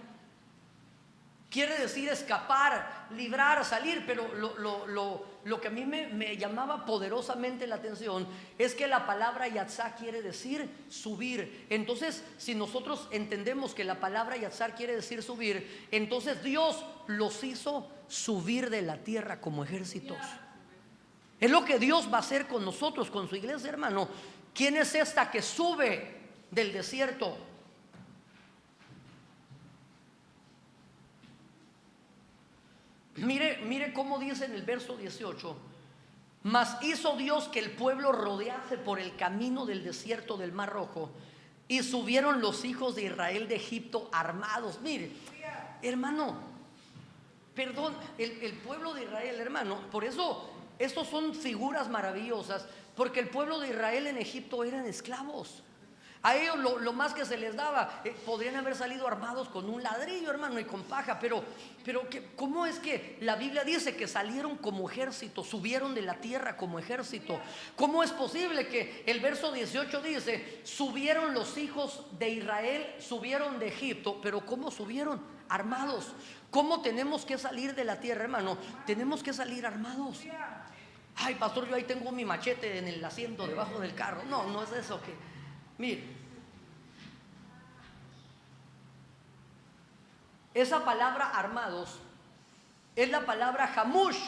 quiere decir escapar, librar, salir. Pero lo que a mí me llamaba poderosamente la atención es que la palabra yatzá quiere decir subir. Entonces, si nosotros entendemos que la palabra yatzá quiere decir subir, entonces Dios los hizo subir de la tierra como ejércitos. Es lo que Dios va a hacer con nosotros, con su iglesia, hermano. ¿Quién es esta que sube del desierto? Mire cómo dice en el verso 18: mas hizo Dios que el pueblo rodease por el camino del desierto del Mar Rojo, y subieron los hijos de Israel de Egipto armados. Mire, hermano, perdón, el pueblo de Israel, hermano, por eso estos son figuras maravillosas, porque el pueblo de Israel en Egipto eran esclavos. A ellos lo más que se les daba, podrían haber salido armados con un ladrillo, hermano, y con paja. Pero ¿cómo es que la Biblia dice que salieron como ejército, subieron de la tierra como ejército? ¿Cómo es posible que el verso 18 dice, subieron los hijos de Israel, subieron de Egipto? Pero ¿cómo subieron? Armados. ¿Cómo tenemos que salir de la tierra, hermano? Tenemos que salir armados. Ay, pastor, yo ahí tengo mi machete en el asiento debajo del carro. No es eso que... Mire, esa palabra armados es la palabra jamush,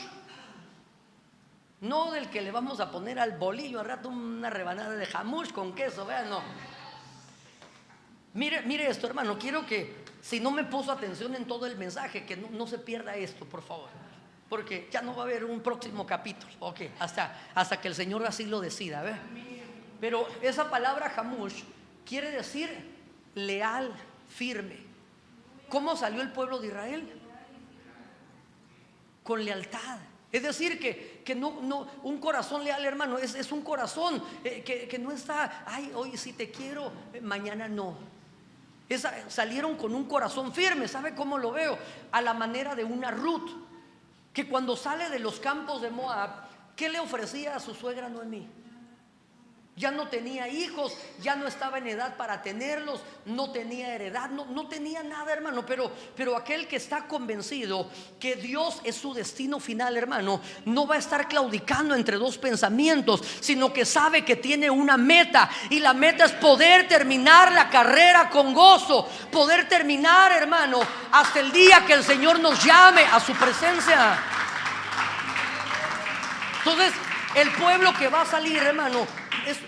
no del que le vamos a poner al bolillo al rato una rebanada de jamush con queso, vean, no. Mire esto, hermano, quiero que, si no me puso atención en todo el mensaje, que no se pierda esto, por favor, porque ya no va a haber un próximo capítulo, ok, hasta que el Señor así lo decida, ¿ve? Pero esa palabra jamush quiere decir leal, firme. ¿Cómo salió el pueblo de Israel? Con lealtad. Es decir, que no un corazón leal, hermano, es un corazón que no está, ay, hoy sí te quiero, mañana no. Salieron con un corazón firme. ¿Sabe cómo lo veo? A la manera de una Ruth, que cuando sale de los campos de Moab, ¿qué le ofrecía a su suegra Noemí? Ya no tenía hijos, ya no estaba en edad para tenerlos, no tenía heredad, no tenía nada, hermano. Pero aquel que está convencido que Dios es su destino final, hermano, no va a estar claudicando entre dos pensamientos, sino que sabe que tiene una meta, y la meta es poder terminar la carrera con gozo, poder terminar, hermano, hasta el día que el Señor nos llame a su presencia. Entonces, el pueblo que va a salir, hermano,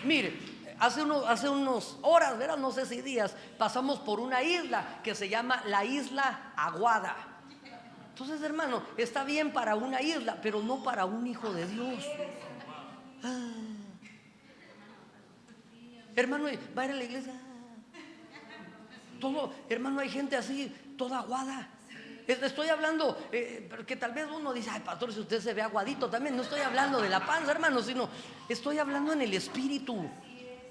mire, hace unos horas, ¿verdad? No sé si días, pasamos por una isla que se llama la isla Aguada. Entonces, hermano, está bien para una isla, pero no para un hijo de Dios. Hermano, va a ir a la iglesia. Todo, hermano, hay gente así, toda aguada. Estoy hablando, porque tal vez uno dice, ay, pastor, si usted se ve aguadito también. No estoy hablando de la panza, hermano, sino estoy hablando en el espíritu.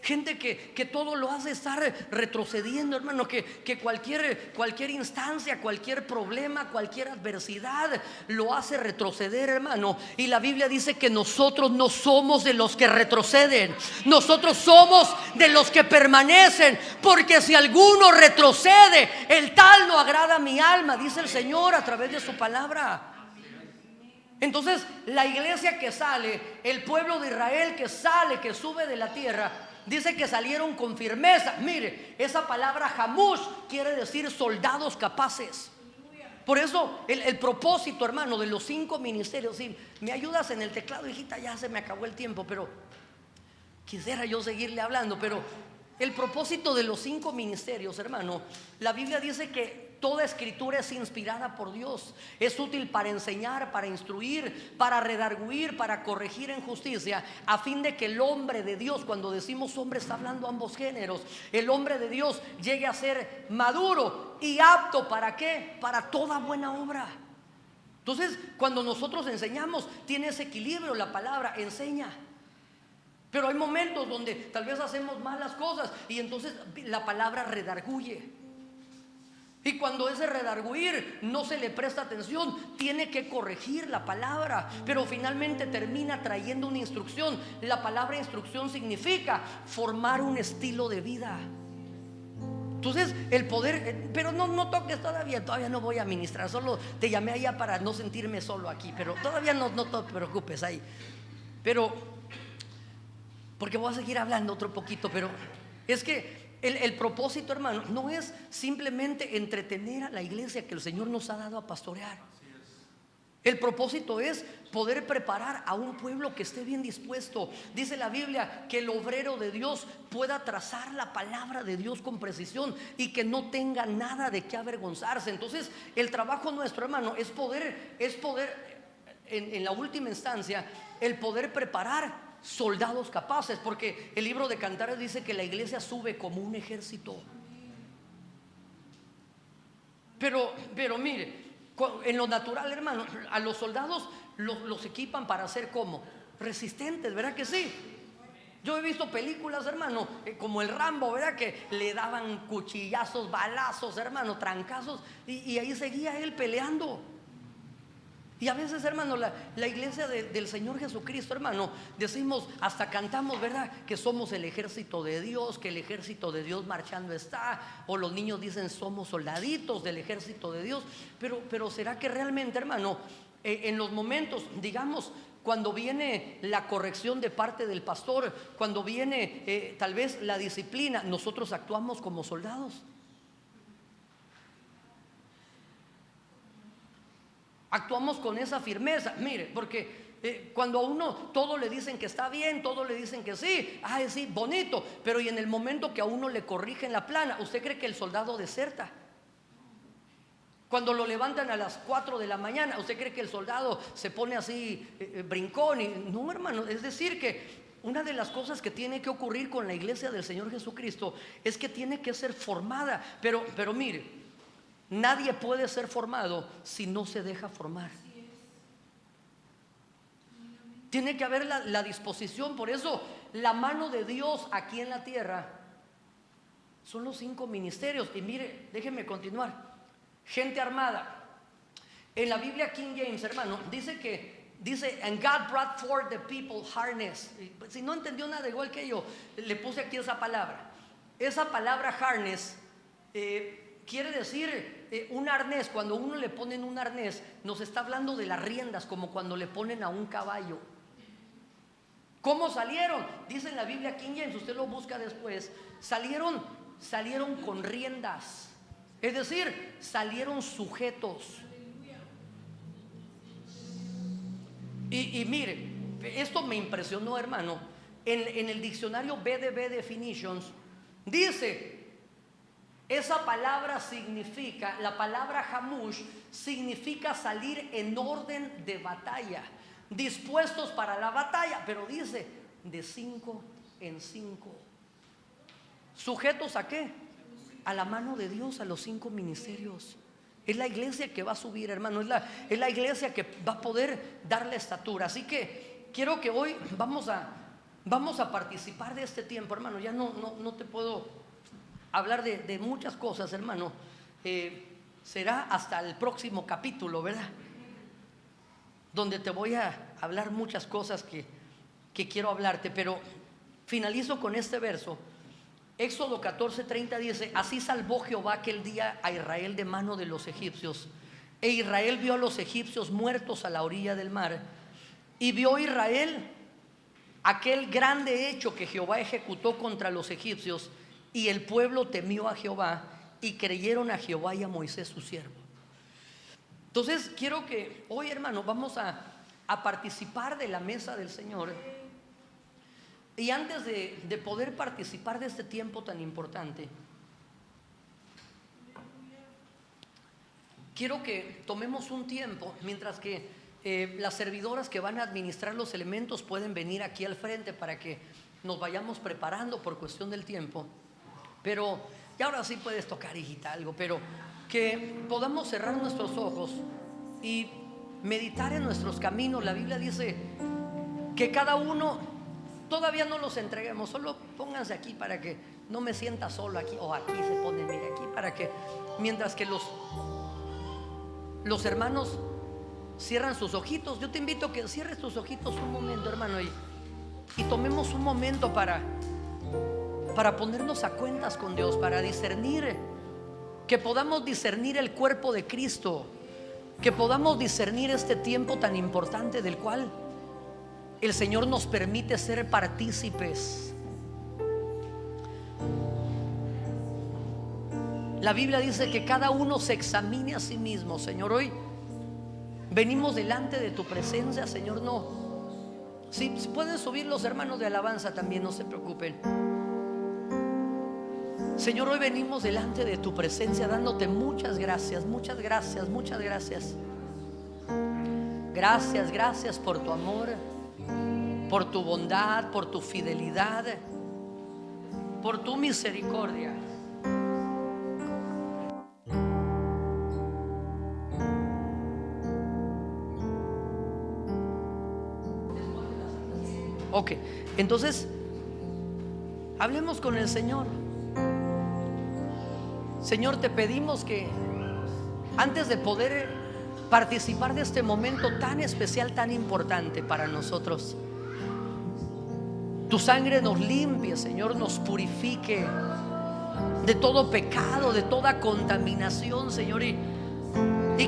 Gente que todo lo hace estar retrocediendo, hermano, que cualquier instancia, cualquier problema, cualquier adversidad lo hace retroceder, hermano. Y la Biblia dice que nosotros no somos de los que retroceden, nosotros somos de los que permanecen, porque si alguno retrocede, el tal no agrada a mi alma, dice el Señor a través de su palabra. Entonces, la iglesia que sale, el pueblo de Israel que sale, que sube de la tierra, dice que salieron con firmeza. Mire, esa palabra jamush quiere decir soldados capaces. Por eso el propósito, hermano, de los 5 ministerios. Si me ayudas en el teclado, hijita, ya se me acabó el tiempo, pero quisiera yo seguirle hablando. Pero el propósito de los 5 ministerios, hermano, la Biblia dice que toda escritura es inspirada por Dios, es útil para enseñar, para instruir, para redarguir, para corregir en justicia, a fin de que el hombre de Dios, cuando decimos hombre está hablando ambos géneros, el hombre de Dios llegue a ser maduro y apto, ¿para qué? Para toda buena obra. Entonces, cuando nosotros enseñamos, tiene ese equilibrio, la palabra enseña. Pero hay momentos donde tal vez hacemos malas cosas y entonces la palabra redarguye. Y cuando ese redarguir no se le presta atención, tiene que corregir la palabra, pero finalmente termina trayendo una instrucción. La palabra instrucción significa formar un estilo de vida. Entonces el poder, pero no toques todavía no voy a ministrar, solo te llamé allá para no sentirme solo aquí, pero todavía no te preocupes ahí. Pero, porque voy a seguir hablando otro poquito, pero es que el propósito, hermano, no es simplemente entretener a la iglesia que el Señor nos ha dado a pastorear. El propósito es poder preparar a un pueblo que esté bien dispuesto. Dice la Biblia que el obrero de Dios pueda trazar la palabra de Dios con precisión y que no tenga nada de qué avergonzarse. Entonces el trabajo nuestro, hermano, es poder en la última instancia, el poder preparar soldados capaces, porque el libro de Cantares dice que la iglesia sube como un ejército. Pero mire, en lo natural, hermano, a los soldados los equipan para ser como resistentes, ¿verdad que sí? Yo he visto películas, hermano, como el Rambo, ¿verdad? Que le daban cuchillazos, balazos, hermano, trancazos, y ahí seguía él peleando. Y a veces, hermano, la iglesia del Señor Jesucristo, hermano, decimos, hasta cantamos, ¿verdad? Que somos el ejército de Dios, que el ejército de Dios marchando está. O los niños dicen, somos soldaditos del ejército de Dios. Pero ¿será que realmente, hermano, en los momentos, digamos, cuando viene la corrección de parte del pastor, cuando viene tal vez la disciplina, nosotros actuamos como soldados? Actuamos con esa firmeza, mire, porque cuando a uno todo le dicen que está bien, todo le dicen que sí, ay sí, bonito, pero y en el momento que a uno le corrigen la plana, ¿usted cree que el soldado deserta? Cuando lo levantan a las 4 de la mañana, ¿usted cree que el soldado se pone así brincón? No, hermano, es decir que una de las cosas que tiene que ocurrir con la iglesia del Señor Jesucristo es que tiene que ser formada, pero mire, nadie puede ser formado si no se deja formar. Tiene que haber la disposición. Por eso la mano de Dios aquí en la tierra son los 5 ministerios. Y mire, déjenme continuar. Gente armada. En la Biblia King James, hermano, dice and God brought forth the people harness. Si no entendió nada igual que yo, le puse aquí esa palabra. Esa palabra harness quiere decir un arnés. Cuando uno le ponen un arnés, nos está hablando de las riendas, como cuando le ponen a un caballo. ¿Cómo salieron? Dice en la Biblia King James, usted lo busca después. Salieron con riendas, es decir, salieron sujetos. Y mire, esto me impresionó, hermano. En el diccionario BDB Definitions dice, esa palabra significa, la palabra hamush significa salir en orden de batalla, dispuestos para la batalla, pero dice de 5 en 5. ¿Sujetos a qué? A la mano de Dios, a los 5 ministerios. Es la iglesia que va a subir, hermano, es la iglesia que va a poder dar la estatura. Así que quiero que hoy vamos a participar de este tiempo, hermano. Ya no te puedo hablar de muchas cosas, hermano. Será hasta el próximo capítulo, ¿verdad? Donde te voy a hablar muchas cosas que quiero hablarte. Pero finalizo con este verso. Éxodo 14:30 dice, así salvó Jehová aquel día a Israel de mano de los egipcios. E Israel vio a los egipcios muertos a la orilla del mar. Y vio Israel aquel grande hecho que Jehová ejecutó contra los egipcios. Y el pueblo temió a Jehová y creyeron a Jehová y a Moisés su siervo. Entonces quiero que hoy, hermano, vamos a participar de la mesa del Señor. Y antes de poder participar de este tiempo tan importante, quiero que tomemos un tiempo, mientras que las servidoras que van a administrar los elementos pueden venir aquí al frente para que nos vayamos preparando por cuestión del tiempo. Pero, y ahora sí puedes tocar, hijita, algo, pero que podamos cerrar nuestros ojos y meditar en nuestros caminos. La Biblia dice que cada uno, todavía no los entreguemos, solo pónganse aquí para que no me sienta solo aquí, o aquí se ponen, mire aquí, para que mientras que los hermanos cierran sus ojitos, yo te invito a que cierres tus ojitos un momento, hermano, y tomemos un momento para para ponernos a cuentas con Dios, para discernir, que podamos discernir el cuerpo de Cristo, que podamos discernir este tiempo tan importante del cual el Señor nos permite ser partícipes. La Biblia dice que cada uno se examine a sí mismo. Señor, hoy venimos delante de tu presencia, Señor. No, si pueden subir los hermanos de alabanza también, no se preocupen. Señor, hoy venimos delante de tu presencia dándote muchas gracias, muchas gracias, muchas gracias. Gracias, gracias por tu amor, por tu bondad, por tu fidelidad, por tu misericordia. Ok, entonces hablemos con el Señor. Señor, te pedimos que antes de poder participar de este momento tan especial, tan importante para nosotros, tu sangre nos limpie, Señor, nos purifique de todo pecado, de toda contaminación, Señor, y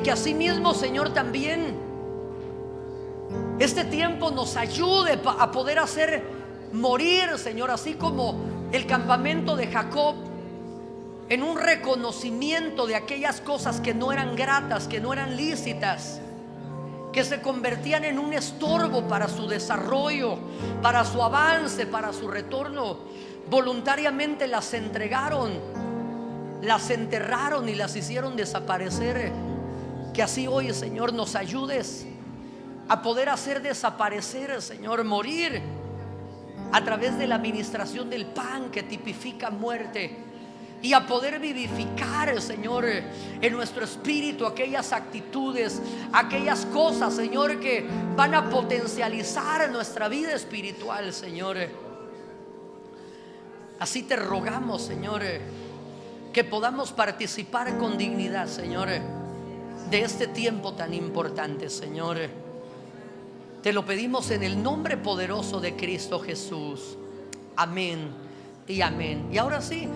que asimismo, Señor, también este tiempo nos ayude a poder hacer morir, Señor, así como el campamento de Jacob, en un reconocimiento de aquellas cosas que no eran gratas, que no eran lícitas, que se convertían en un estorbo para su desarrollo, para su avance, para su retorno. Voluntariamente las entregaron, las enterraron y las hicieron desaparecer. Que así hoy, Señor, nos ayudes a poder hacer desaparecer, Señor, morir a través de la administración del pan que tipifica muerte, y a poder vivificar, Señor, en nuestro espíritu aquellas actitudes, aquellas cosas, Señor, que van a potencializar nuestra vida espiritual, Señor. Así te rogamos, Señor, que podamos participar con dignidad, Señor, de este tiempo tan importante, Señor. Te lo pedimos en el nombre poderoso de Cristo Jesús. Amén y amén. Y ahora sí,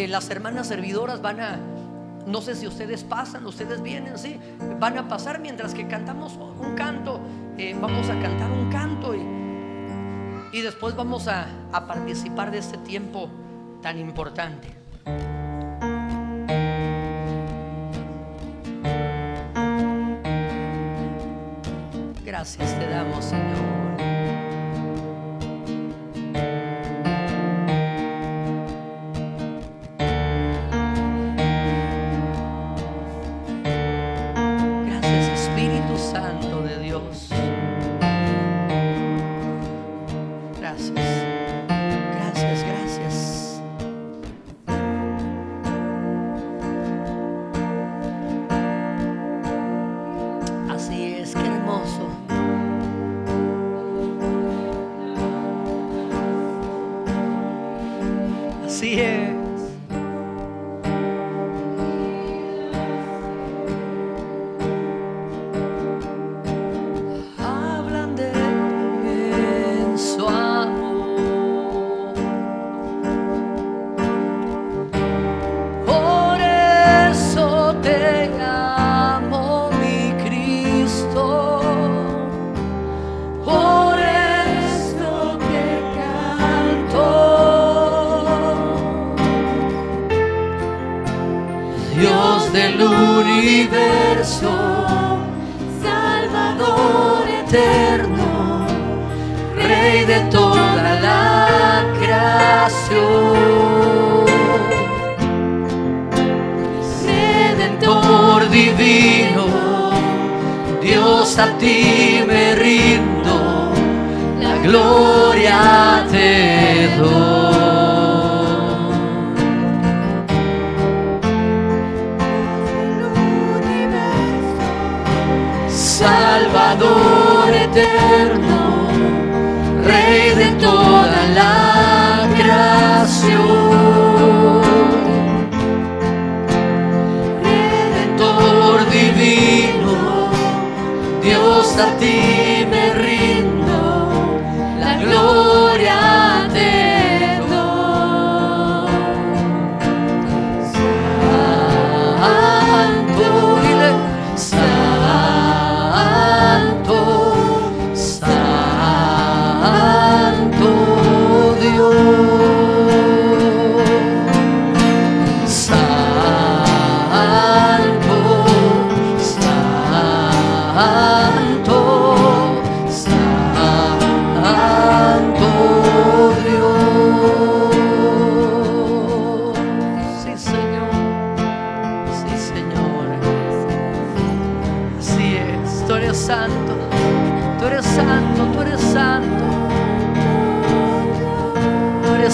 las hermanas servidoras van a, no sé si ustedes pasan, ustedes vienen, sí, van a pasar mientras que cantamos un canto. Vamos a cantar un canto y después vamos a participar de este tiempo tan importante. Gracias te damos, Señor. Gracias, Espíritu Santo de Dios. Gracias, gracias, gracias. Así es, qué hermoso. Así es. Hablan de en su amor. Por eso te amo, mi Cristo. Por esto te canto. Dios del universo, Salvador eterno, Rey de toda la creación, Redentor divino, Dios, a ti me rindo, la gloria te doy. Salvador eterno, Rey de toda la creación, Redentor divino, Dios, a ti me rindo, la gloria te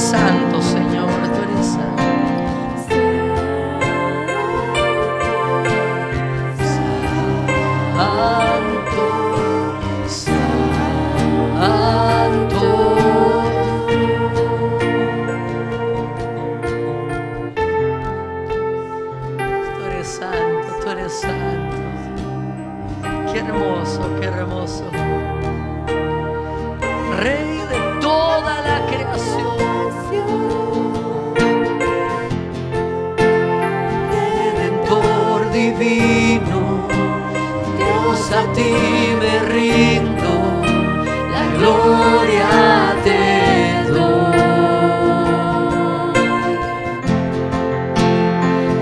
santo, Señor, tú eres santo. Santo, santo. Tú eres santo, tú eres santo. Qué hermoso, qué hermoso. Rey de toda la creación, Redentor divino, Dios, a ti me rindo, la gloria te doy.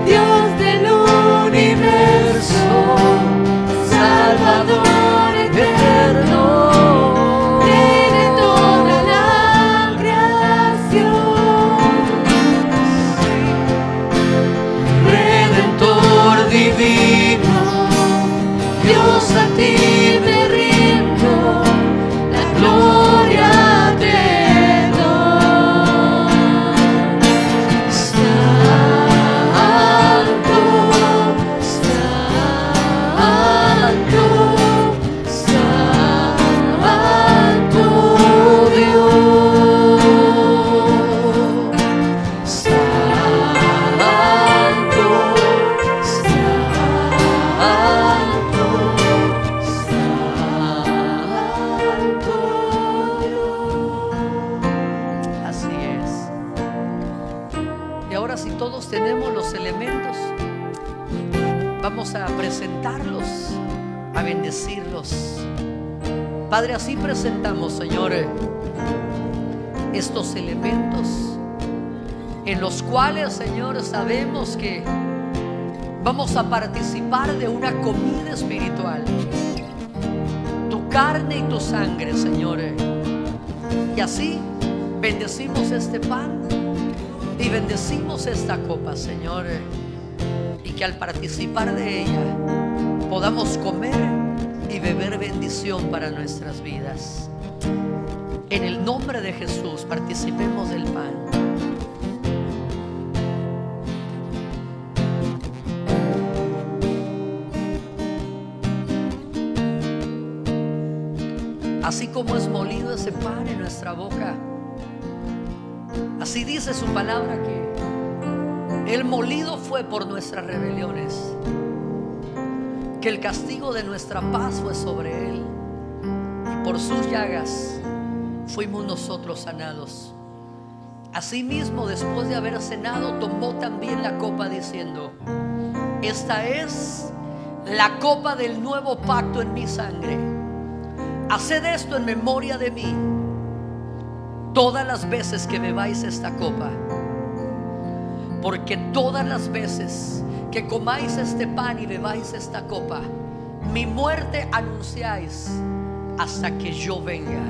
Dios del universo, Salvador eterno, Rey de toda la creación, Redentor divino, Dios, a ti me rindo, la gloria te doy. Santo, santo, santo Dios. Santo, santo Dios. Así es. Y ahora, si todos tenemos los elementos, vamos a presentarlos, a bendecirlos. Padre, así presentamos, Señor, estos elementos en los cuales, Señor, sabemos que vamos a participar de una comida espiritual, tu carne y tu sangre, Señor. Y así bendecimos este pan y bendecimos esta copa, Señor, y que al participar de ella podamos comer y beber bendición para nuestras vidas. En el nombre de Jesús, participemos del pan. Así como es molido ese pan en nuestra boca, así dice su palabra que el molido fue por nuestras rebeliones, que el castigo de nuestra paz fue sobre él, y por sus llagas fuimos nosotros sanados. Asimismo, después de haber cenado, tomó también la copa diciendo: esta es la copa del nuevo pacto en mi sangre. Haced esto en memoria de mí todas las veces que bebáis esta copa, porque todas las veces que comáis este pan y bebáis esta copa, mi muerte anunciáis hasta que yo venga.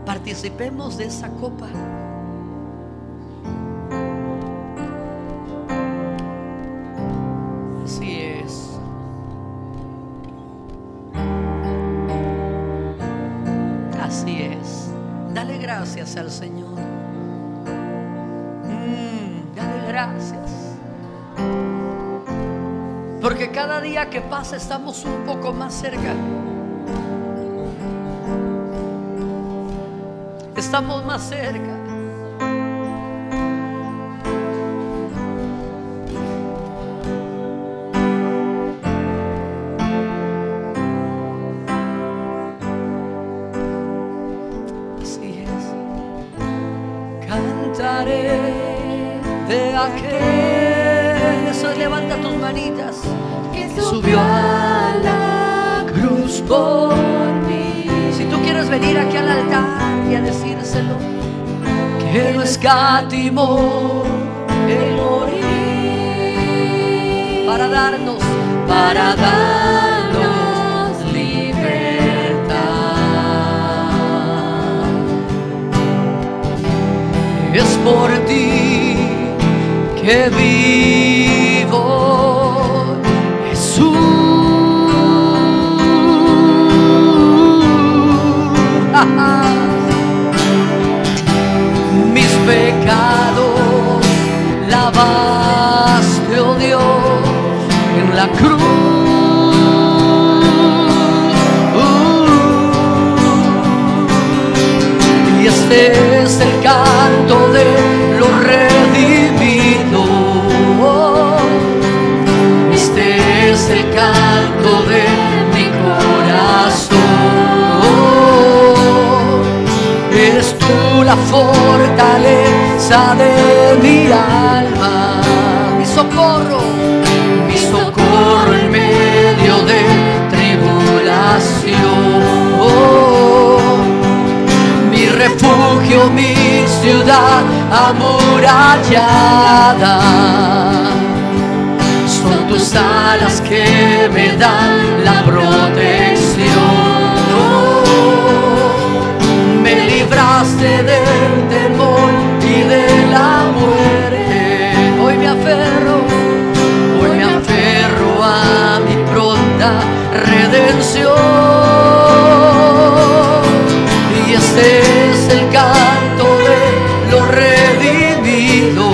Participemos de esa copa. Así es. Así es. Dale gracias al Señor. Dale gracias. Porque cada día que pasa estamos un poco más cerca. Estamos más cerca. Así es. Cantaré de aquel. Eso es, levanta tus manitas. Que subió a la cruz por mí. Si tú quieres venir aquí al altar y a decírselo, que no escatimó el morir para darnos libertad. Es por ti que vivo, Jesús. Este es el canto de los redimidos. Este es el canto de mi corazón. Eres tú la fortaleza de mi alma, mi socorro en medio de tribulación. Mi refugio, mi ciudad amurallada, son tus alas que me dan la protección. Me libraste del temor y de la muerte. Hoy me aferro a mi pronta redención. Y este es el canto de los redimidos.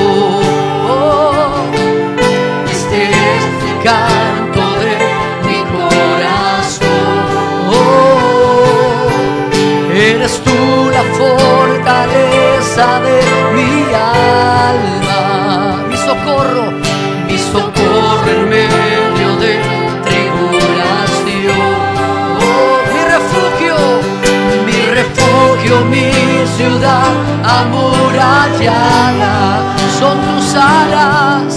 Este es el canto de mi corazón. Eres tú la fortaleza de mi alma, mi socorro en medio de tribulación. Mi refugio, mi ciudad amurallada, son tus alas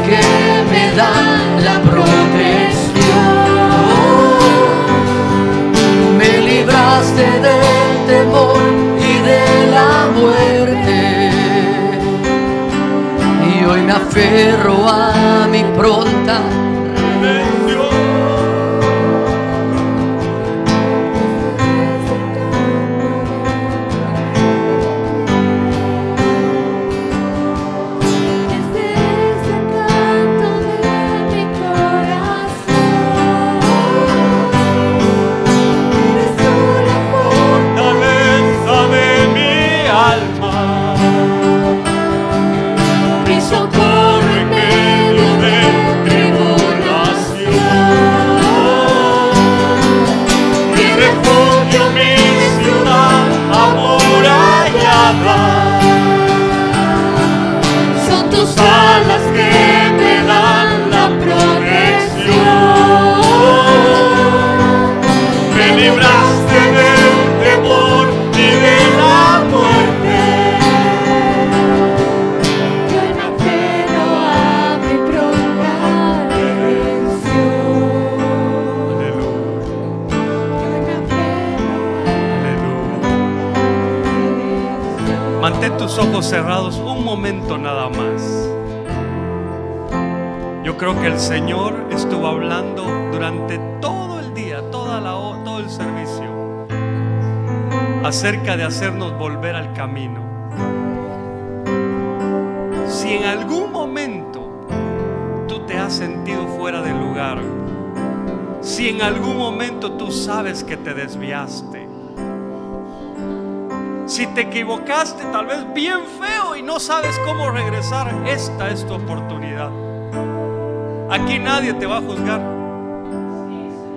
que me dan la protección. Me libraste del temor y de la muerte. Hoy me aferro a mi pronta redención. Este es el canto de mi corazón. Eres tú la fortaleza de mi alma, socorro en medio de tribulación. mi refugio, mi ciudad amurallada, Son tus alas que me dan la protección. me libraste del temor y de la muerte. Yo me aferro a mi pronta redención. Aleluya, Yo me aferro aleluya. a redención. Mantén tus ojos cerrados un momento nada más. Yo creo que el Señor estuvo hablando durante todo el día, todo el servicio, acerca de hacernos volver al camino. Si en algún momento tú te has sentido fuera del lugar, si en algún momento tú sabes que te desviaste, si te equivocaste tal vez bien feo y no sabes cómo regresar, esta es tu oportunidad. Aquí nadie te va a juzgar.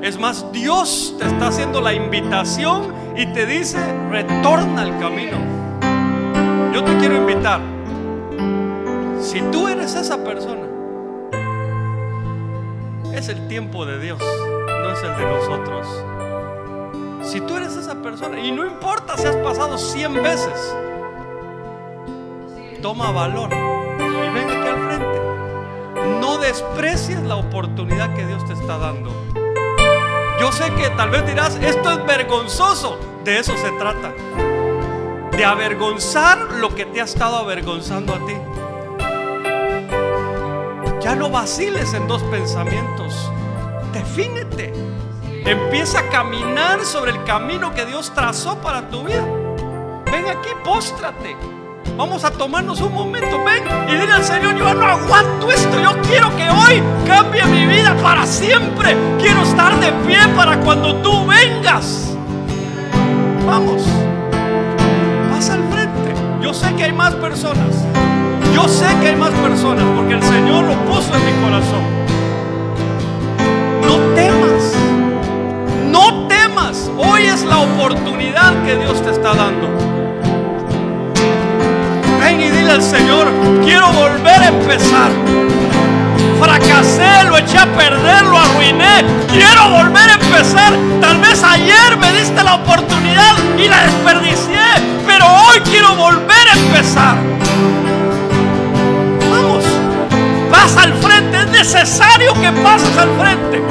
Es más, Dios te está haciendo la invitación y te dice: retorna al camino. Yo te quiero invitar. Si tú eres esa persona, es el tiempo de Dios, no es el de nosotros. Si tú eres esa persona, y no importa si has pasado 100 veces, toma valor y ven aquí al frente. No desprecies la oportunidad que Dios te está dando. Yo sé que tal vez dirás: esto es vergonzoso. De eso se trata, de avergonzar lo que te ha estado avergonzando a ti. Ya no vaciles en dos pensamientos. Defínete. Empieza a caminar sobre el camino que Dios trazó para tu vida. Ven aquí, póstrate. Vamos a tomarnos un momento. Ven y dile al Señor: yo no aguanto esto. Yo quiero que hoy cambie mi vida para siempre. Quiero estar de pie para cuando tú vengas. Vamos, pasa al frente. Yo sé que hay más personas. Yo sé que hay más personas porque el Señor lo puso en mi corazón. No temas. No temas. Hoy es la oportunidad oportunidad que Dios te está dando. Ven y dile al Señor: quiero volver a empezar. Fracasé, lo eché a perder, lo arruiné. Quiero volver a empezar. Tal vez ayer me diste la oportunidad y la desperdicié, pero hoy quiero volver a empezar. Vamos, pasa al frente. Es necesario que pases al frente.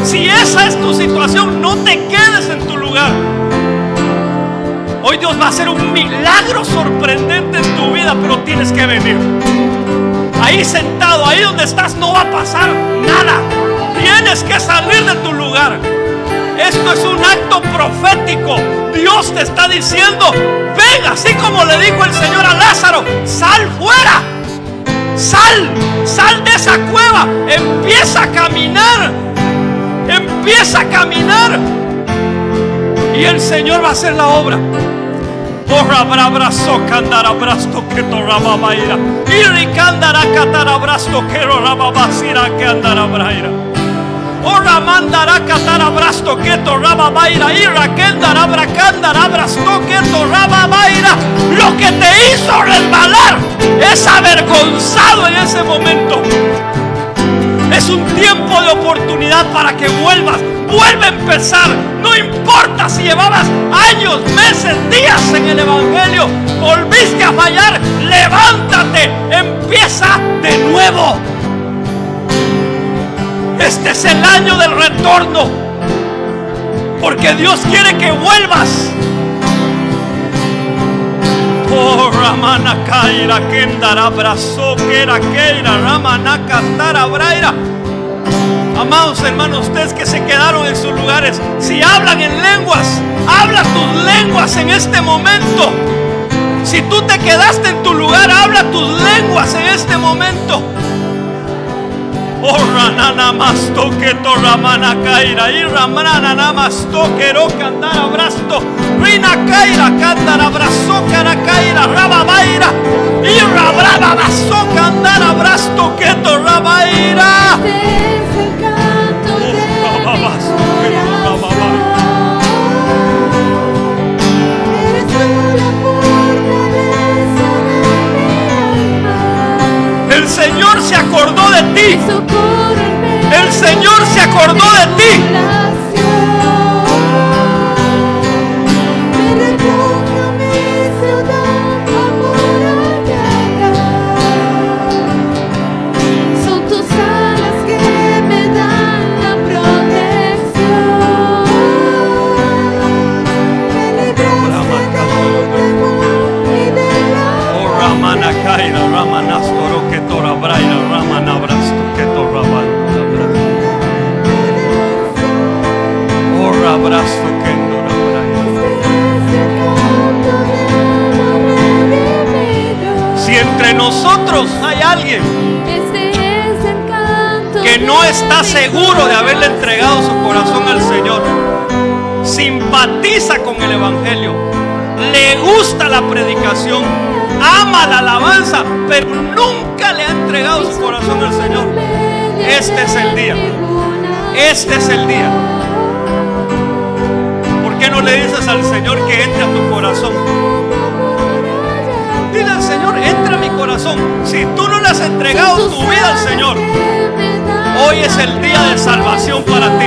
Si esa es tu situación, no te quedes en tu lugar. Hoy Dios va a hacer un milagro sorprendente en tu vida, pero tienes que venir. Ahí sentado, ahí donde estás, no va a pasar nada. Tienes que salir de tu lugar. Esto es un acto profético. Dios te está diciendo: ven, así como le dijo el Señor a Lázaro: sal fuera. Sal de esa cueva. Empieza a caminar. Empieza a caminar. Y el Señor va a hacer la obra. Porra brabrazo candara brasto que torraba baira. Iri candara catara brasto que torraba basira que andara braira. Ora mandara catara brasto que torraba baira. Ira kendara bracandara brasto que torraba baira. Lo que te hizo resbalar es avergonzado en ese momento. Es un tiempo de oportunidad para que vuelvas. Vuelve a empezar. No importa si llevabas años, meses, días en el Evangelio. Volviste a fallar. Levántate. Empieza de nuevo. Este es el año del retorno. Porque Dios quiere que vuelvas. Oh, Ramana Kaira, Kendara Brazo, Kera Keira, Ramana Katara Braira. Amados hermanos, ustedes que se quedaron en sus lugares, si hablan en lenguas, habla tus lenguas en este momento. Si tú te quedaste en tu lugar, habla tus lenguas en este momento. Oh, Ranana Masto, que Torramana Kaira, y Ramana Namasto, que Rocandara Brasto, Rina Kaira, Candara Brazo, Cara Kaira, Rababaira, y Rabraba Baso, Candara Brasto, que Torrabaira. El Señor se acordó de ti. El Señor se acordó de ti. Son tus alas que me dan la protección. Me libraste del temor y de la Oh, Ramana Kaira, Ramanastoro, que Tora Braira, Ramana Brasto, que Tora Braira. Oh, Rabrasto, que Tora Braira. Si entre nosotros hay alguien que no está seguro de haberle entregado su corazón al Señor, simpatiza con el Evangelio, le gusta la predicación, ama la alabanza, pero nunca le ha entregado su corazón al Señor, este es el día. Este es el día. ¿Por qué no le dices al Señor que entre a tu corazón? Dile al Señor: entra a mi corazón. Si tú no le has entregado tu vida al Señor, hoy es el día de salvación para ti.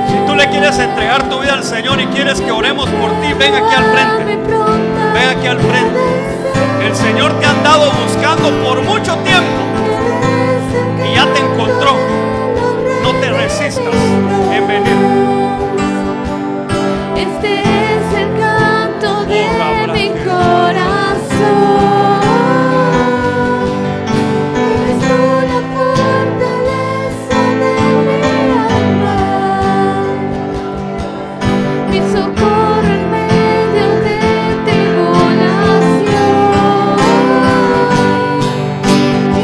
Si tú le quieres entregar tu vida al Señor y quieres que oremos por ti, ven aquí al frente. Ven aquí al frente. El Señor te ha andado buscando por mucho tiempo y ya te encontró. No te resistas en venir. Este es el canto de mi corazón. Eres tú la fortaleza de mi alma, mi socorro en medio de tribulación. Y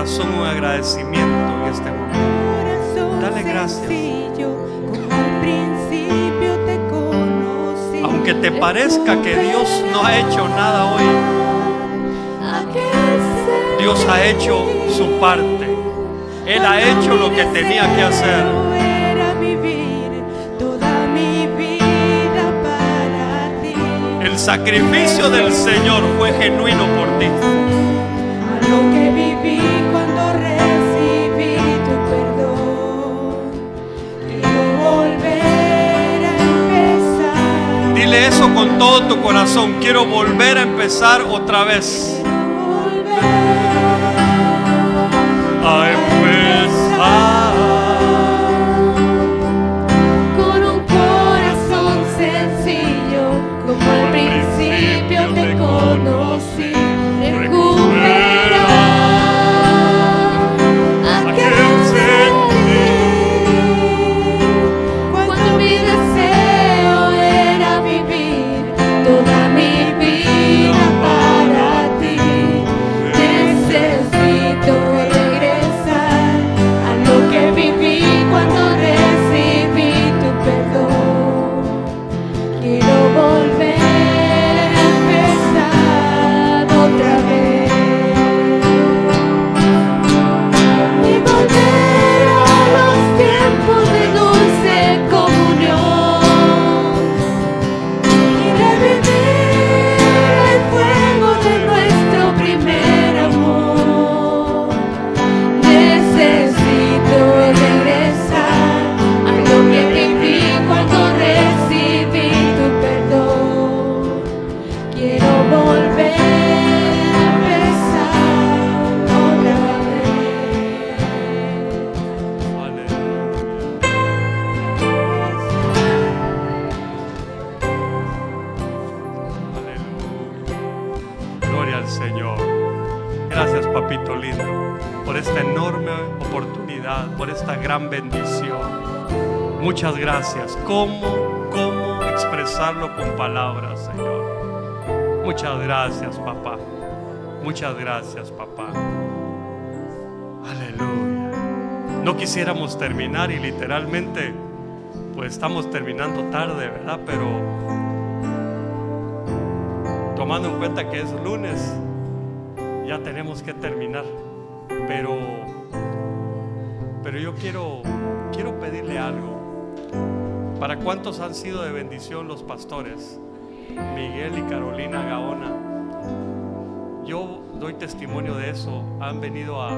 corazón un agradecimiento en este momento. Dale gracias. Aunque te parezca que Dios no ha hecho nada hoy, Dios ha hecho su parte. Él ha hecho lo que tenía que hacer. El sacrificio del Señor fue genuino por ti. Lo que viví cuando recibí tu perdón, quiero volver a empezar. Dile eso con todo tu corazón. Quiero volver a empezar otra vez. A empezar. Con un corazón sencillo, como al principio te conocí. Recuperar aquel sentir, cuando mi deseo era vivir toda mi vida para ti. Necesito regresar a lo que viví cuando recibí tu perdón. Quiero volver a empezar otra vez y volver a los tiempos de dulce comunión y revivir el fuego de nuestro primer amor. Necesito regresar a lo que viví cuando recibí tu perdón. Quiero volver a empezar otra vez. Aleluya. Gloria al Señor. Gracias, papito lindo, por esta enorme oportunidad, por esta gran bendición. Muchas gracias. ¿Cómo expresarlo con palabras, Señor? Muchas gracias, papá. Muchas gracias, papá. Aleluya. No quisiéramos terminar y literalmente pues estamos terminando tarde, ¿verdad? Pero tomando en cuenta que es lunes, ya tenemos que terminar. Pero yo quiero pedirle algo. ¿Para cuántos han sido de bendición los pastores Miguel y Carolina Gaona? Yo doy testimonio de eso. Han venido a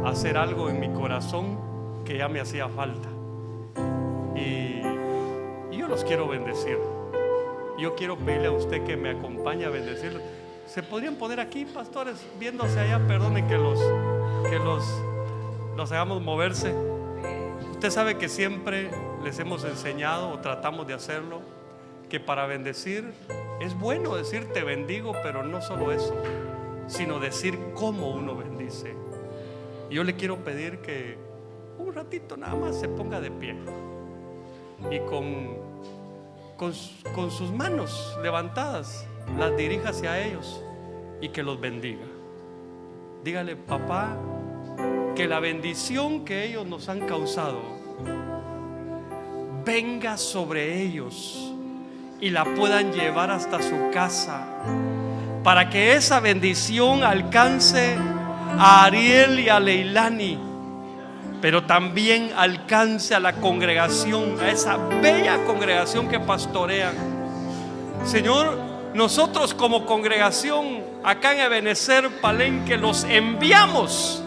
hacer algo en mi corazón que ya me hacía falta. Y yo los quiero bendecir. Yo quiero pedirle a usted que me acompañe a bendecirlos. ¿Se podrían poner aquí, pastores, viéndose allá? Perdonen que los hagamos moverse. Usted sabe que siempre les hemos enseñado, o tratamos de hacerlo, que para bendecir es bueno decir te bendigo, pero no solo eso, sino decir cómo uno bendice. Y yo le quiero pedir que un ratito nada más se ponga de pie y con sus manos levantadas las dirija hacia ellos y que los bendiga. Dígale: papá, que la bendición que ellos nos han causado venga sobre ellos y la puedan llevar hasta su casa, para que esa bendición alcance a Ariel y a Leilani, pero también alcance a la congregación, a esa bella congregación que pastorean. Señor, nosotros como congregación acá en Ebenezer Palenque los enviamos,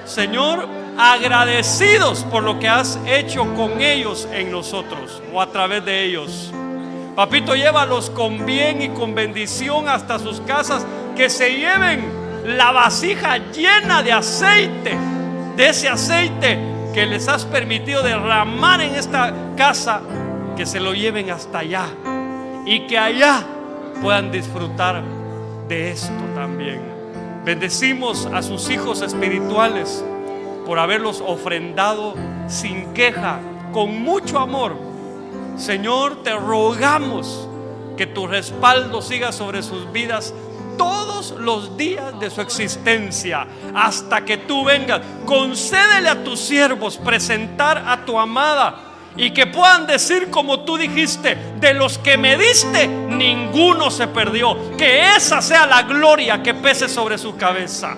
Señor, agradecidos por lo que has hecho con ellos en nosotros o a través de ellos. Papito, llévalos con bien y con bendición hasta sus casas, que se lleven la vasija llena de aceite, de ese aceite que les has permitido derramar en esta casa, que se lo lleven hasta allá y que allá puedan disfrutar de esto también. Bendecimos a sus hijos espirituales por haberlos ofrendado sin queja, con mucho amor. Señor, te rogamos que tu respaldo siga sobre sus vidas todos todos los días de su existencia, hasta que tú vengas. Concédele a tus siervos presentar a tu amada, y que puedan decir como tú dijiste: de los que me diste, ninguno se perdió. Que esa sea la gloria que pese sobre su cabeza.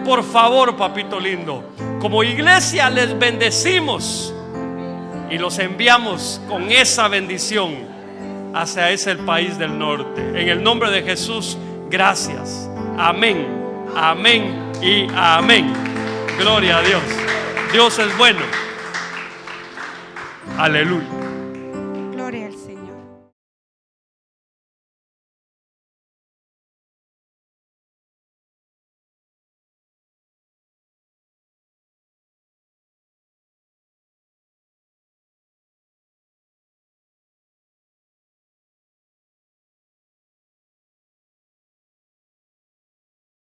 Por favor, papito lindo, como iglesia les bendecimos y los enviamos con esa bendición hacia ese país del norte. En el nombre de Jesús, gracias. Amén, amén y amén. Gloria a Dios. Dios es bueno. Aleluya.